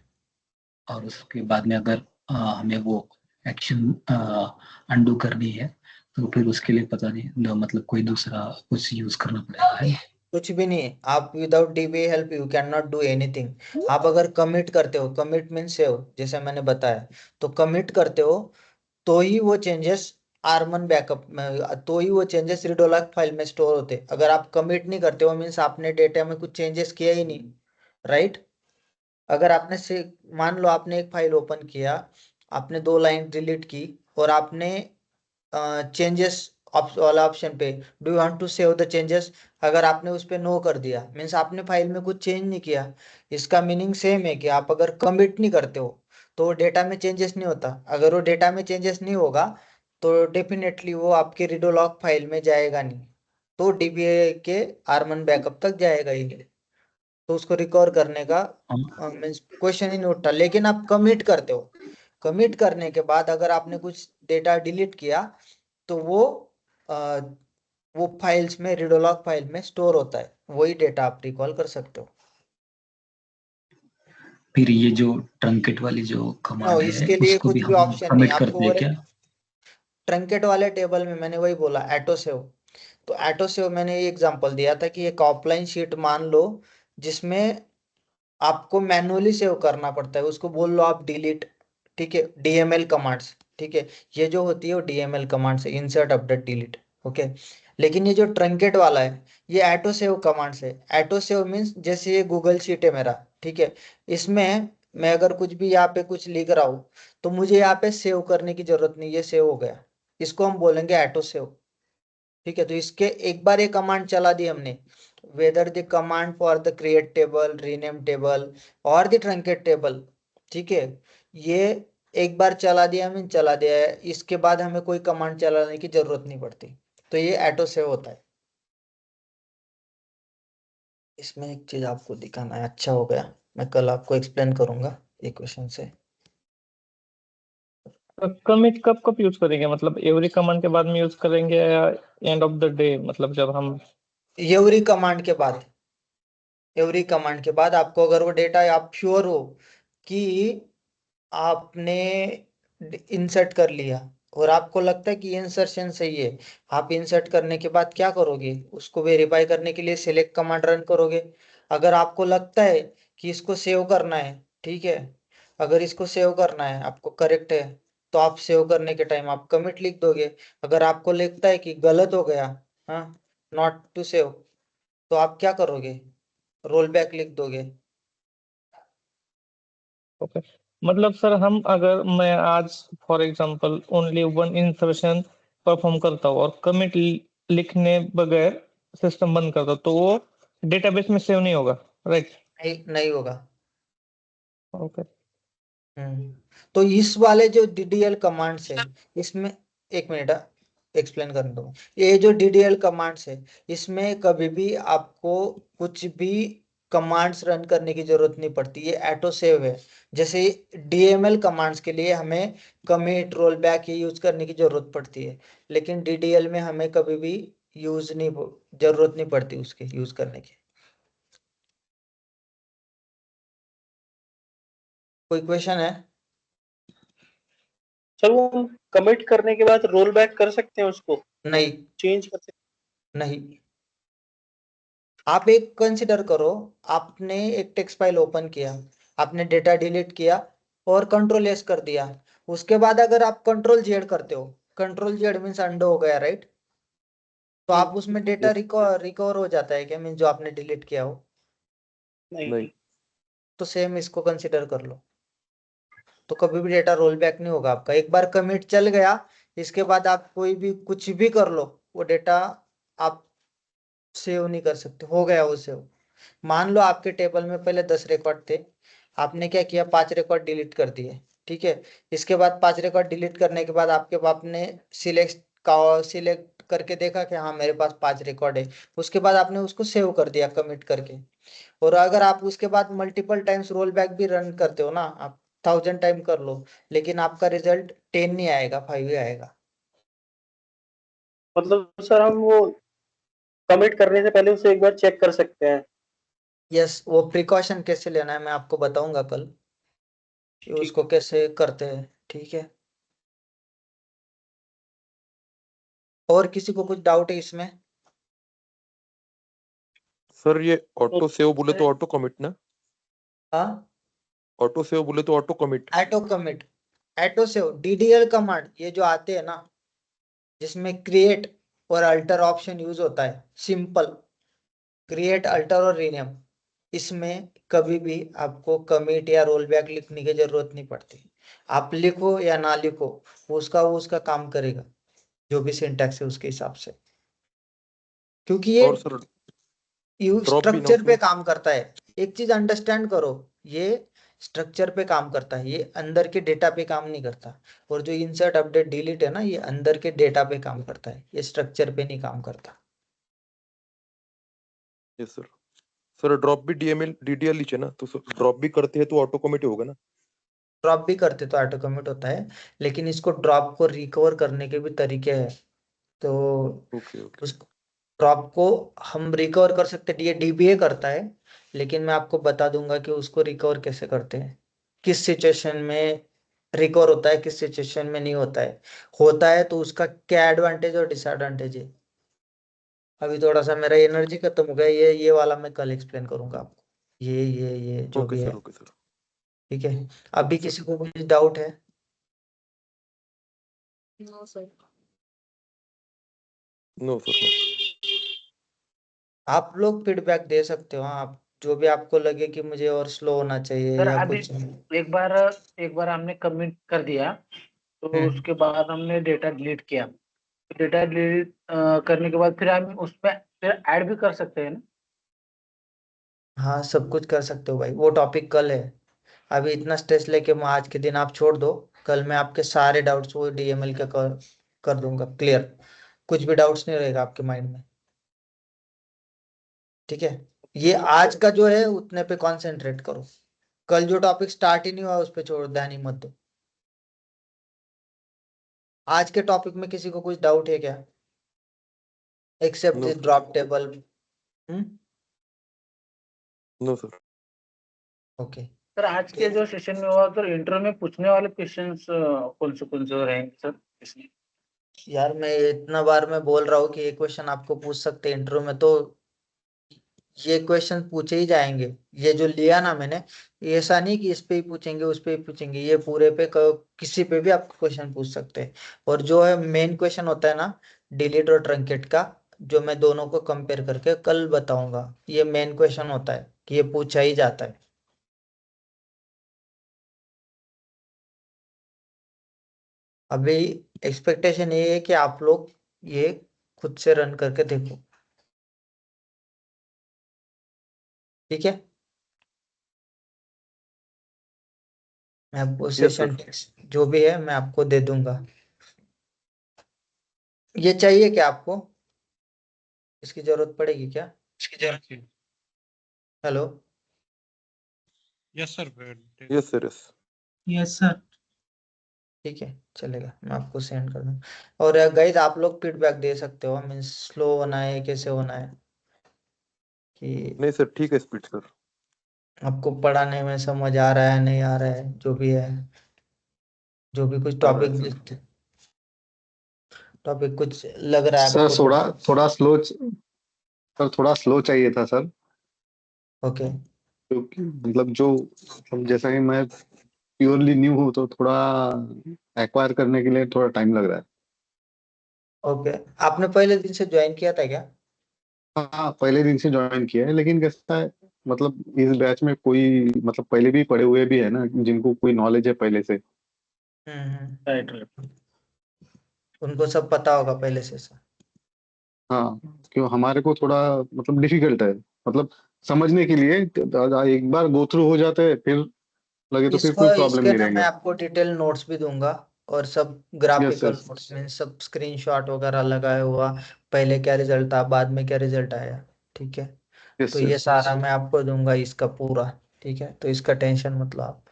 और उसके बाद में अगर हमें वो एक्शन अंडू करनी है तो फिर उसके लिए पता नहीं, मतलब कोई दूसरा कुछ यूज करना पड़ेगा, है? कुछ भी नहीं, आप without dBA help you can not do anything. आप अगर कमिट करते हो, कमिट मीन सेव, जैसे मैंने बताया, तो कमिट करते हो तो ही वो चेंजेस आरमन बैकअप में, तो ही वो चेंजेस रीडोलॉग फाइल में स्टोर होते। अगर आप कमिट नहीं करते हो मीन्स आपने डेटा में कुछ चेंजेस किया ही नहीं, राइट। अगर आपने से मान लो आपने एक फाइल ओपन किया, आपने 2 लाइन डिलीट की और आपने चेंजेस वाला ऑप्शन पे, do you want to save the changes, अगर आपने उस पे नो कर दिया मीन्स आपने फाइल में कुछ चेंज नहीं किया। इसका मीनिंग सेम है कि आप अगर कमिट नहीं करते हो तो डेटा में चेंजेस नहीं होता। अगर वो डेटा में चेंजेस नहीं होगा तो डेफिनेटली वो आपके रीडोलॉग फाइल में जाएगा नहीं, तो डीबीए के आरमन बैकअप तक जाएगा ही नहीं, तो उसको रिकवर करने का मीन्स क्वेश्चन ही नहीं उठता। लेकिन आप कमिट करते हो, कमिट करने के बाद अगर आपने कुछ डेटा डिलीट किया तो आ, वो फाइल्स में, रीडोलॉग फाइल में स्टोर होता है, वही डेटा आप रिकॉल कर सकते हो। फिर ये जो ट्रंकेट वाली जो कमांड है इसके लिए उसको भी कुछ भी हम ऑप्शन नहीं कमिट आपको, करते हैं और क्या? ट्रंकेट वाले टेबल में मैंने वही बोला, एटो सेव। तो एटो सेव मैंने ये एग्जांपल दिया था कि एक ऑफलाइन शीट मान लो जिसमें आपको मैनुअली सेव करना पड़ता है, उसको बोल लो आप डिलीट, ठीक है, डीएमएल कमांड्स, ठीक है। ये जो होती है वो डीएमएल कमांड्स है, इंसर्ट अपडेट डिलीट, ओके। लेकिन ये जो ट्रंकेट वाला है ये एटो सेव कमांड्स है। एटो सेव मीन्स जैसे ये गूगल शीट है मेरा, ठीक है, इसमें मैं अगर कुछ भी यहाँ पे कुछ लिख रहा हूँ तो मुझे यहाँ पे सेव करने की जरूरत नहीं, ये सेव हो गया, इसको हम बोलेंगे एटो सेव, ठीक है। तो इसके एक बार ये कमांड चला दी हमने, whether the command for the create table, rename table और द ट्रंकेट टेबल, ठीक है, ये एक बार चला दिया, हमें चला दिया है, इसके बाद हमें कोई कमांड चलाने की जरूरत नहीं पड़ती, तो ये ऑटो सेव होता है। इसमें एक चीज आपको दिखाना है, अच्छा हो गया, मैं कल आपको एक्सप्लेन करूंगा ये क्वेश्चन से। कमिट कब कब यूज करेंगे, मतलब एवरी कमांड के बाद में यूज करेंगे या एंड ऑफ द डे, मतलब जब हम एवरी कमांड के बाद, एवरी कमांड के बाद आपको अगर वो डेटा आप श्योर हो कि आपने इंसर्ट कर लिया और आपको लगता है कि इंसर्शन सही है, आप इंसर्ट करने के बाद क्या करोगे, उसको वेरीफाई करने के लिए सिलेक्ट कमांड रन करोगे। अगर आपको लगता है कि इसको सेव करना है, ठीक है, अगर इसको सेव करना है आपको करेक्ट है, तो आप सेव करने के टाइम आप कमिट लिख दोगे। अगर आपको लगता है कि गलत हो गया, हाँ, नॉट टू सेव, तो आप क्या करोगे, रोल बैक लिख दोगे। ओके, मतलब सर हम, अगर मैं आज for example only one insertion perform करता हूँ और कमिट लिखने बगैर सिस्टम बंद करता हूँ, तो वो डेटाबेस में सेव नहीं होगा, राइट? नहीं होगा। ओके। तो इस वाले जो DDL कमांड्स है इसमें, एक मिनट एक्सप्लेन करने दो। ये जो DDL कमांड्स है इसमें कभी भी आपको कुछ भी कमांड्स रन करने की जरूरत नहीं पड़ती, ये ऑटो सेव है। जैसे DML कमांड्स के लिए हमें कमिट, रोल बैक ये यूज करने की जरूरत पड़ती है, लेकिन DDL में हमें कभी भी जरूरत नहीं पड़ती उसके यूज करने की। कोई क्वेश्चन है? सर वो हम कमिट करने के बाद रोल बैक कर सकते हैं उसको, नहीं, चेंज कर सकते नहीं। आप एक कंसिडर करो, आपने एक टेक्स्ट फाइल ओपन किया, आपने डेटा डिलीट किया और कंट्रोल S कर दिया। उसके बाद अगर आप कंट्रोल Z करते हो, कंट्रोल Z मीन्स अंडो हो गया, राइट? तो आप उसमें डेटा रिकवर हो जाता है क्या, मीन्स जो आपने डिलीट किया हो? नहीं। तो सेम इसको कंसिडर कर लो। तो कभी भी डेटा रोल बैक नहीं होगा आपका। एक बार कमिट चल गया, इसके बाद आप कोई भी कुछ भी कर लो, वो डेटा आप सेव नहीं कर सकते, हो गया वो सेव। मान लो आपके टेबल में पहले 10 रिकॉर्ड थे, आपने क्या किया, 5 रिकॉर्ड डिलीट कर दिए, ठीक है? इसके बाद 5 रिकॉर्ड डिलीट करने के बाद आपके आपने सिलेक्ट करके देखा कि हाँ मेरे पास 5 रिकॉर्ड है। उसके बाद आपने उसको सेव कर दिया कमिट करके। और अगर आप उसके बाद मल्टीपल टाइम्स रोल बैक भी रन करते हो ना, आप 1000 टाइम कर लो, लेकिन आपका रिजल्ट 10 नहीं आएगा, 5 ही आएगा। मतलब सर हम वो कमिट करने से पहले उसे एक बार चेक कर सकते हैं? यस, वो प्रिकॉशन कैसे लेना है मैं आपको बताऊंगा कल, कि उसको कैसे करते हैं, ठीक है? और किसी को कुछ डाउट है इसमें? सर ये ऑटो सेव बोले तो ऑटो कमिट ना? हाँ, ऑटो सेव बोले तो auto commit. Auto commit, auto save, DDL command ये जो आते हैं ना, जिसमें क्रिएट और अल्टर ऑप्शन यूज होता है, सिंपल क्रिएट, अल्टर और रीनेम, इसमें कभी भी आपको कमिट या रोल बैक लिखने की जरूरत नहीं पड़ती। आप लिखो या ना लिखो, वो उसका काम करेगा, जो भी सिंटैक्स है उसके हिसाब से, क्योंकि ये और सर ड्रॉप भी ना स्ट्रक्चर पे उसमें? काम करता है। एक चीज अंडरस्टैंड करो, ये स्ट्रक्चर पे काम करता है, ये अंदर के डेटा पे काम नहीं करता। और जो इंसर्ट, अपडेट, डिलीट है ना, ये अंदर के डेटा पे काम करता है, ये स्ट्रक्चर पे नहीं काम करता। Yes sir. सर ड्रॉप भी DDL ही है ना, तो ड्रॉप भी करते हैं तो ऑटो कमिट होगा ना? ड्रॉप भी करते तो ऑटो कमिट होता है, लेकिन इसको ड्रॉप को रिकवर करने के भी तरीके हैं। तो ओके ओके। उस ड्रॉप को हम रिकवर कर सकते हैं, ये DBA करता है, लेकिन मैं आपको बता दूंगा कि उसको रिकवर कैसे करते हैं, किस सिचुएशन में रिकवर होता है, किस सिचुएशन में नहीं होता है। होता है तो उसका क्या एडवांटेज और डिसएडवांटेज है। अभी थोड़ा सा मेरा एनर्जी खत्म हो गया, ये वाला मैं कल एक्सप्लेन करूंगा आपको, ये जो ओके भी है, सर, ओके सर। ठीक है? अभी ओके सर। किसी को कुछ डाउट है? No sir. No sir, no. आप लोग फीडबैक दे सकते हो, हाँ, आप जो भी आपको लगे कि मुझे और स्लो होना चाहिए सर या अभी कुछ। एक बार हमने कमिट कर दिया, तो हम्म। उसके बाद हमने डेटा डिलीट किया, तो डेटा डिलीट करने के बाद फिर हम उसमें फिर ऐड भी कर सकते हैं ना? हाँ, सब कुछ कर सकते हो भाई, वो टॉपिक कल है। अभी इतना स्ट्रेस लेके मैं आज के दिन आप छोड़ दो, कल मैं आपके सारे डाउट्स वो DML के कर दूंगा क्लियर, कुछ भी डाउट्स नहीं रहेगा आपके माइंड में, ठीक है? ये आज का जो है उतने पे कंसंट्रेट करो, कल जो टॉपिक स्टार्ट ही नहीं हुआ उस पे छोड़, ध्यान ही मत दो। आज के टॉपिक में किसी को कुछ डाउट है क्या, except no this sir, drop table? No sir. Okay. Sir आज के जो सेशन में हुआ, तो इंटरव्यू में पूछने वाले क्वेश्चंस कौन से रहेंगे सर इसमें? यार मैं इतना बार मैं बोल रहा हूँ कि ये क्वेश्चन आपको पूछ सकते हैं इंटरव्यू में, तो ये क्वेश्चन पूछे ही जाएंगे। ये जो लिया ना मैंने, ये ऐसा नहीं कि इस पे ही पूछेंगे उस पे ही पूछेंगे, ये पूरे पे किसी पे भी आप क्वेश्चन पूछ सकते हैं। और जो है मेन क्वेश्चन होता है ना, डिलीट और ट्रंकेट का, जो मैं दोनों को कंपेयर करके कल बताऊंगा, ये मेन क्वेश्चन होता है कि ये पूछा ही जाता है। अभी एक्सपेक्टेशन ये है कि आप लोग ये खुद से रन करके देखो। ठीक है, मैं आपको Yes, सेशन sir. टेक्स्ट जो भी है मैं आपको दे दूंगा। ये चाहिए क्या आपको, इसकी जरूरत पड़ेगी क्या? Hello, Yes, sir. Yes, sir. Yes. Yes sir. ठीक है चलेगा, मैं आपको सेंड कर दूँ। और गाइज आप लोग फीडबैक दे सकते हो, मीन्स स्लो होना है कैसे होना है, कि नहीं सर, ठीक है स्पीड सर। आपको पढ़ाने में समझ आ रहा है नहीं आ रहा है, जो भी है, जो भी कुछ आ रहा है टॉपिक सर। टॉपिक कुछ लग रहा है सर आपको तो। थोड़ा स्लो सर, थोड़ा स्लो चाहिए था सर, ओके क्योंकि मतलब जो जैसा कि मैं प्योरली न्यू हूँ तो थोड़ा एक्वायर करने के लिए थोड़ा टाइम लग रहा है। ओके, आपने पहले दिन से ज्वाइन किया था क्या? हाँ, पहले दिन से ज्वाइन किया है, लेकिन कैसा है, मतलब इस बैच में कोई मतलब पहले भी पढ़े हुए भी है ना, जिनको कोई नॉलेज है पहले से। Right right. उनको सब पता होगा पहले से सर। हाँ, क्यों हमारे को थोड़ा मतलब डिफिकल्ट है, मतलब समझने के लिए एक बार गो थ्रू हो जाते हैं, फिर लगे तो फिर इसको कोई प्रॉब्लम इसके नहीं ना मैं रहेगा। आपको डिटेल नोट्स भी दूंगा, और सब यस ग्राफिकल यस। नोट्स में सब स्क्रीनशॉट वगैरह लगाया हुआ, पहले क्या रिजल्ट था बाद में क्या रिजल्ट आया, ठीक है। तो यस ये यस। सारा मैं आपको दूंगा इसका पूरा, ठीक है, तो इसका टेंशन मत लो आप।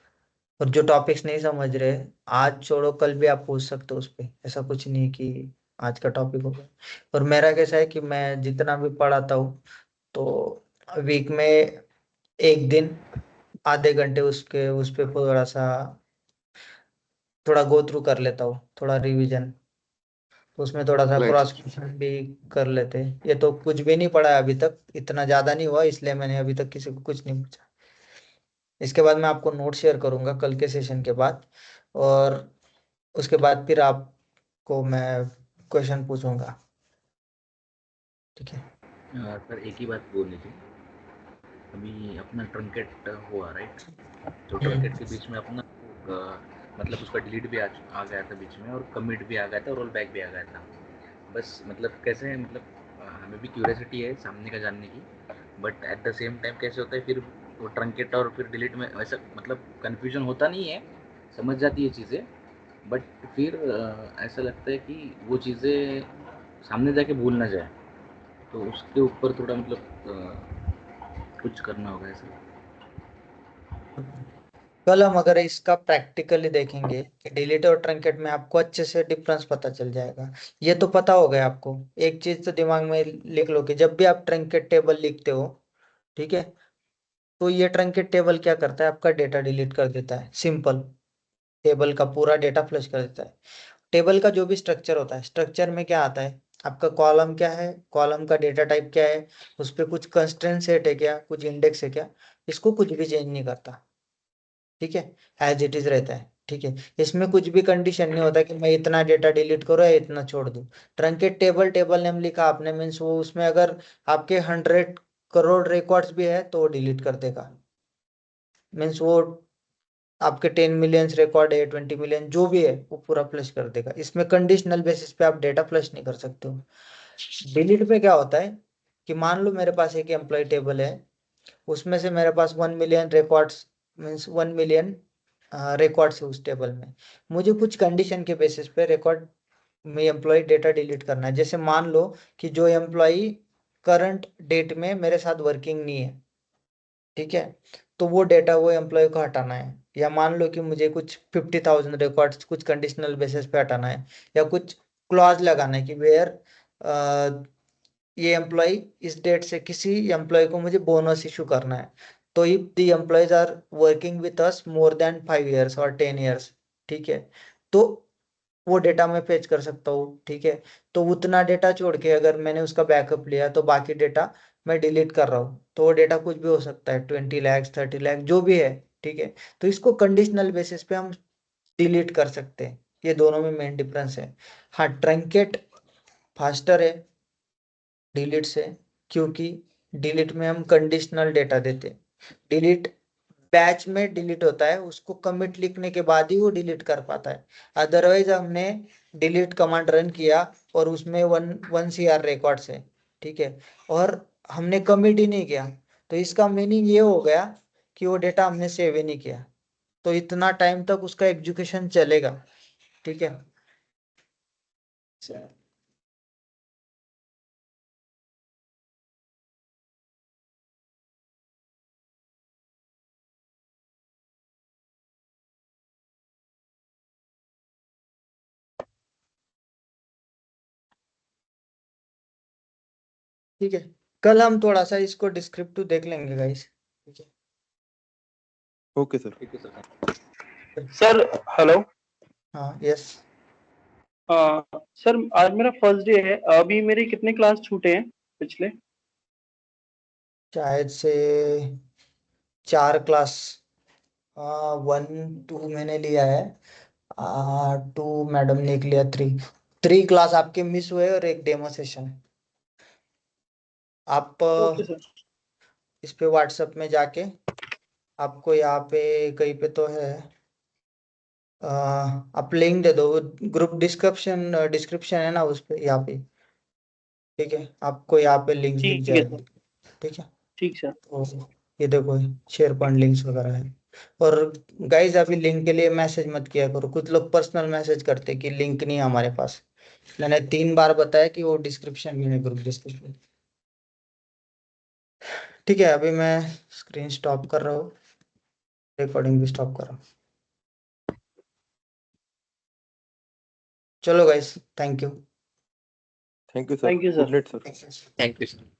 और जो टॉपिक्स नहीं समझ रहे, आज छोड़ो कल भी आप पूछ सकते हो उस पे, ऐसा कुछ नहीं कि आज का टॉपिक होगा। और मेरा कैसा है कि मैं जितना भी पढ़ाता हूँ, तो वीक में एक दिन आधे घंटे उसके उस पे थोड़ा गो थ्रू कर लेता हूँ, थोड़ा रिवीजन, तो उसमें थोड़ा सा राइट। क्रॉस क्वेश्चन भी कर लेते हैं। ये तो कुछ भी नहीं पढ़ा है अभी तक, इतना ज्यादा नहीं हुआ इसलिए मैंने अभी तक किसी को कुछ नहीं पूछा। इसके बाद मैं आपको नोट शेयर करूंगा कल के सेशन के बाद, और उसके बाद फिर आपको मैं क्वेश्चन पूछूंगा, ठीक है। सर एक ही बात बोलनी थी। अभी अपना ट्रंकेट हुआ राइट, तो ट्रंकेट के बीच में अपना मतलब उसका डिलीट भी आ गया था बीच में, और कमिट भी आ गया था, और रोल बैक भी आ गया था। बस मतलब कैसे मतलब हमें भी क्यूरियोसिटी है सामने का जानने की, but at the same time कैसे होता है फिर वो ट्रंकेट और फिर डिलीट में ऐसा मतलब कन्फ्यूजन होता नहीं है, समझ जाती है चीज़ें, बट फिर ऐसा लगता है कि वो चीज़ें सामने जाके भूल ना जाए, तो उसके ऊपर थोड़ा मतलब कुछ करना होगा ऐसा। कल हम अगर इसका प्रैक्टिकली देखेंगे कि डिलीट और ट्रंकेट में आपको अच्छे से डिफरेंस पता चल जाएगा। ये तो पता हो गया आपको, एक चीज तो दिमाग में लिख लो कि जब भी आप ट्रंकेट टेबल लिखते हो, ठीक है, तो ये ट्रंकेट टेबल क्या करता है, आपका डेटा डिलीट कर देता है, सिंपल, टेबल का पूरा डेटा फ्लश कर देता है। टेबल का जो भी स्ट्रक्चर होता है, स्ट्रक्चर में क्या आता है, आपका कॉलम क्या है, कॉलम का डेटा टाइप क्या है, उस पर कुछ कंस्ट्रेंट सेट है क्या, कुछ इंडेक्स है क्या, इसको कुछ भी चेंज नहीं करता, ठीक है, एज इट इज रहता है, ठीक है। इसमें कुछ भी कंडीशन नहीं होता कि मैं इतना डेटा डिलीट करूँ या इतना छोड़ दूं। ट्रंकेट टेबल, टेबल नेम लिखा आपने, मीन्स वो उसमें अगर आपके 100 करोड़ रिकॉर्ड्स भी है तो वो डिलीट कर देगा, मीन्स वो आपके 10 मिलियन रिकॉर्ड है, 20 मिलियन जो भी है वो पूरा फ्लश कर देगा। इसमें कंडीशनल बेसिस पे आप डेटा फ्लश नहीं कर सकते हो। डिलीट पे क्या होता है कि मान लो मेरे पास एक एम्प्लॉय टेबल है, उसमें से मेरे पास 1 million records, means 1 million records है उस टेबल में, मुझे कुछ कंडीशन के बेसिस पे रिकॉर्ड में एम्प्लॉय डेटा डिलीट करना है। जैसे मान लो कि जो एम्प्लॉय करंट डेट में मेरे साथ वर्किंग नहीं है, ठीक है, तो वो डेटा वो एम्प्लॉय को हटाना है। या मान लो कि मुझे कुछ 50,000 रिकॉर्ड्स कुछ कंडीशनल बेसिस पे हटाना है, या कुछ क्लॉज लगाना है कि वेयर ये एम्प्लॉय इस डेट से किसी एम्प्लॉय को मुझे बोनस इशू करना है, तो if the employees are working with us more than 5 years और 10 years, ठीक है, तो वो डेटा मैं फेच कर सकता हूँ, ठीक है। तो उतना डेटा छोड़ के अगर मैंने उसका बैकअप लिया तो बाकी डेटा मैं डिलीट कर रहा हूँ, तो वो डेटा कुछ भी हो सकता है, 20 lakhs 30 lakhs जो भी है, ठीक है। तो इसको कंडीशनल बेसिस पे हम डिलीट कर सकते हैं, ये दोनों में मेन डिफरेंस है। हाँ, ट्रंकेट फास्टर है डिलीट से, क्योंकि डिलीट में हम कंडीशनल डेटा देते हैं, डिलीट बैच में डिलीट होता है, उसको कमिट लिखने के बाद ही वो डिलीट कर पाता है। अदरवाइज हमने डिलीट कमांड रन किया और उसमें 1 CR रिकॉर्ड्स है, ठीक है, और हमने कमिट ही नहीं किया, तो इसका मीनिंग ये हो गया कि वो डेटा हमने सेव ही नहीं किया, तो इतना टाइम तक उसका एग्जीक्यूशन चलेगा। ठीक है, ठीक है। कल हम थोड़ा सा इसको डिस्क्रिप्टिव देख लेंगे गाइस। ठीक है, ओके सर। Sir hello. हाँ यस। सर आज मेरा फर्स्ट डे है, अभी मेरे कितने क्लास छूटे हैं पिछले? शायद से 4 क्लास, 1 2 मैंने लिया है, 2 मैडम ने लिया, 3 क्लास आपके मिस हुए और एक डेमो सेशन। आप ओके सर। इस पे व्हाट्सएप में जाके आपको यहाँ पे कहीं पे तो है, आप लिंक दे दो, ग्रुप डिस्क्रिप्शन है ना उस पे, यहाँ पे। ठीक है, आपको यहाँ पे लिंक दिख ठीक है जाएगा। सर। ठीक है, ठीक सर। तो ये देखो शेयर पॉइंट लिंक्स वगैरह है। और गाइज अभी लिंक के लिए मैसेज मत किया करो, कुछ लोग पर्सनल मैसेज करते कि लिंक नहीं है हमारे पास। मैंने 3 बार बताया कि वो डिस्क्रिप्शन में है, ग्रुप डिस्क्रिप्शन। ठीक है, अभी मैं स्क्रीन स्टॉप कर रहा हूँ, रिकॉर्डिंग भी स्टॉप कर रहा हूँ। चलो guys, thank you. Thank you sir, thank you good sir. Night sir. Thank you, sir.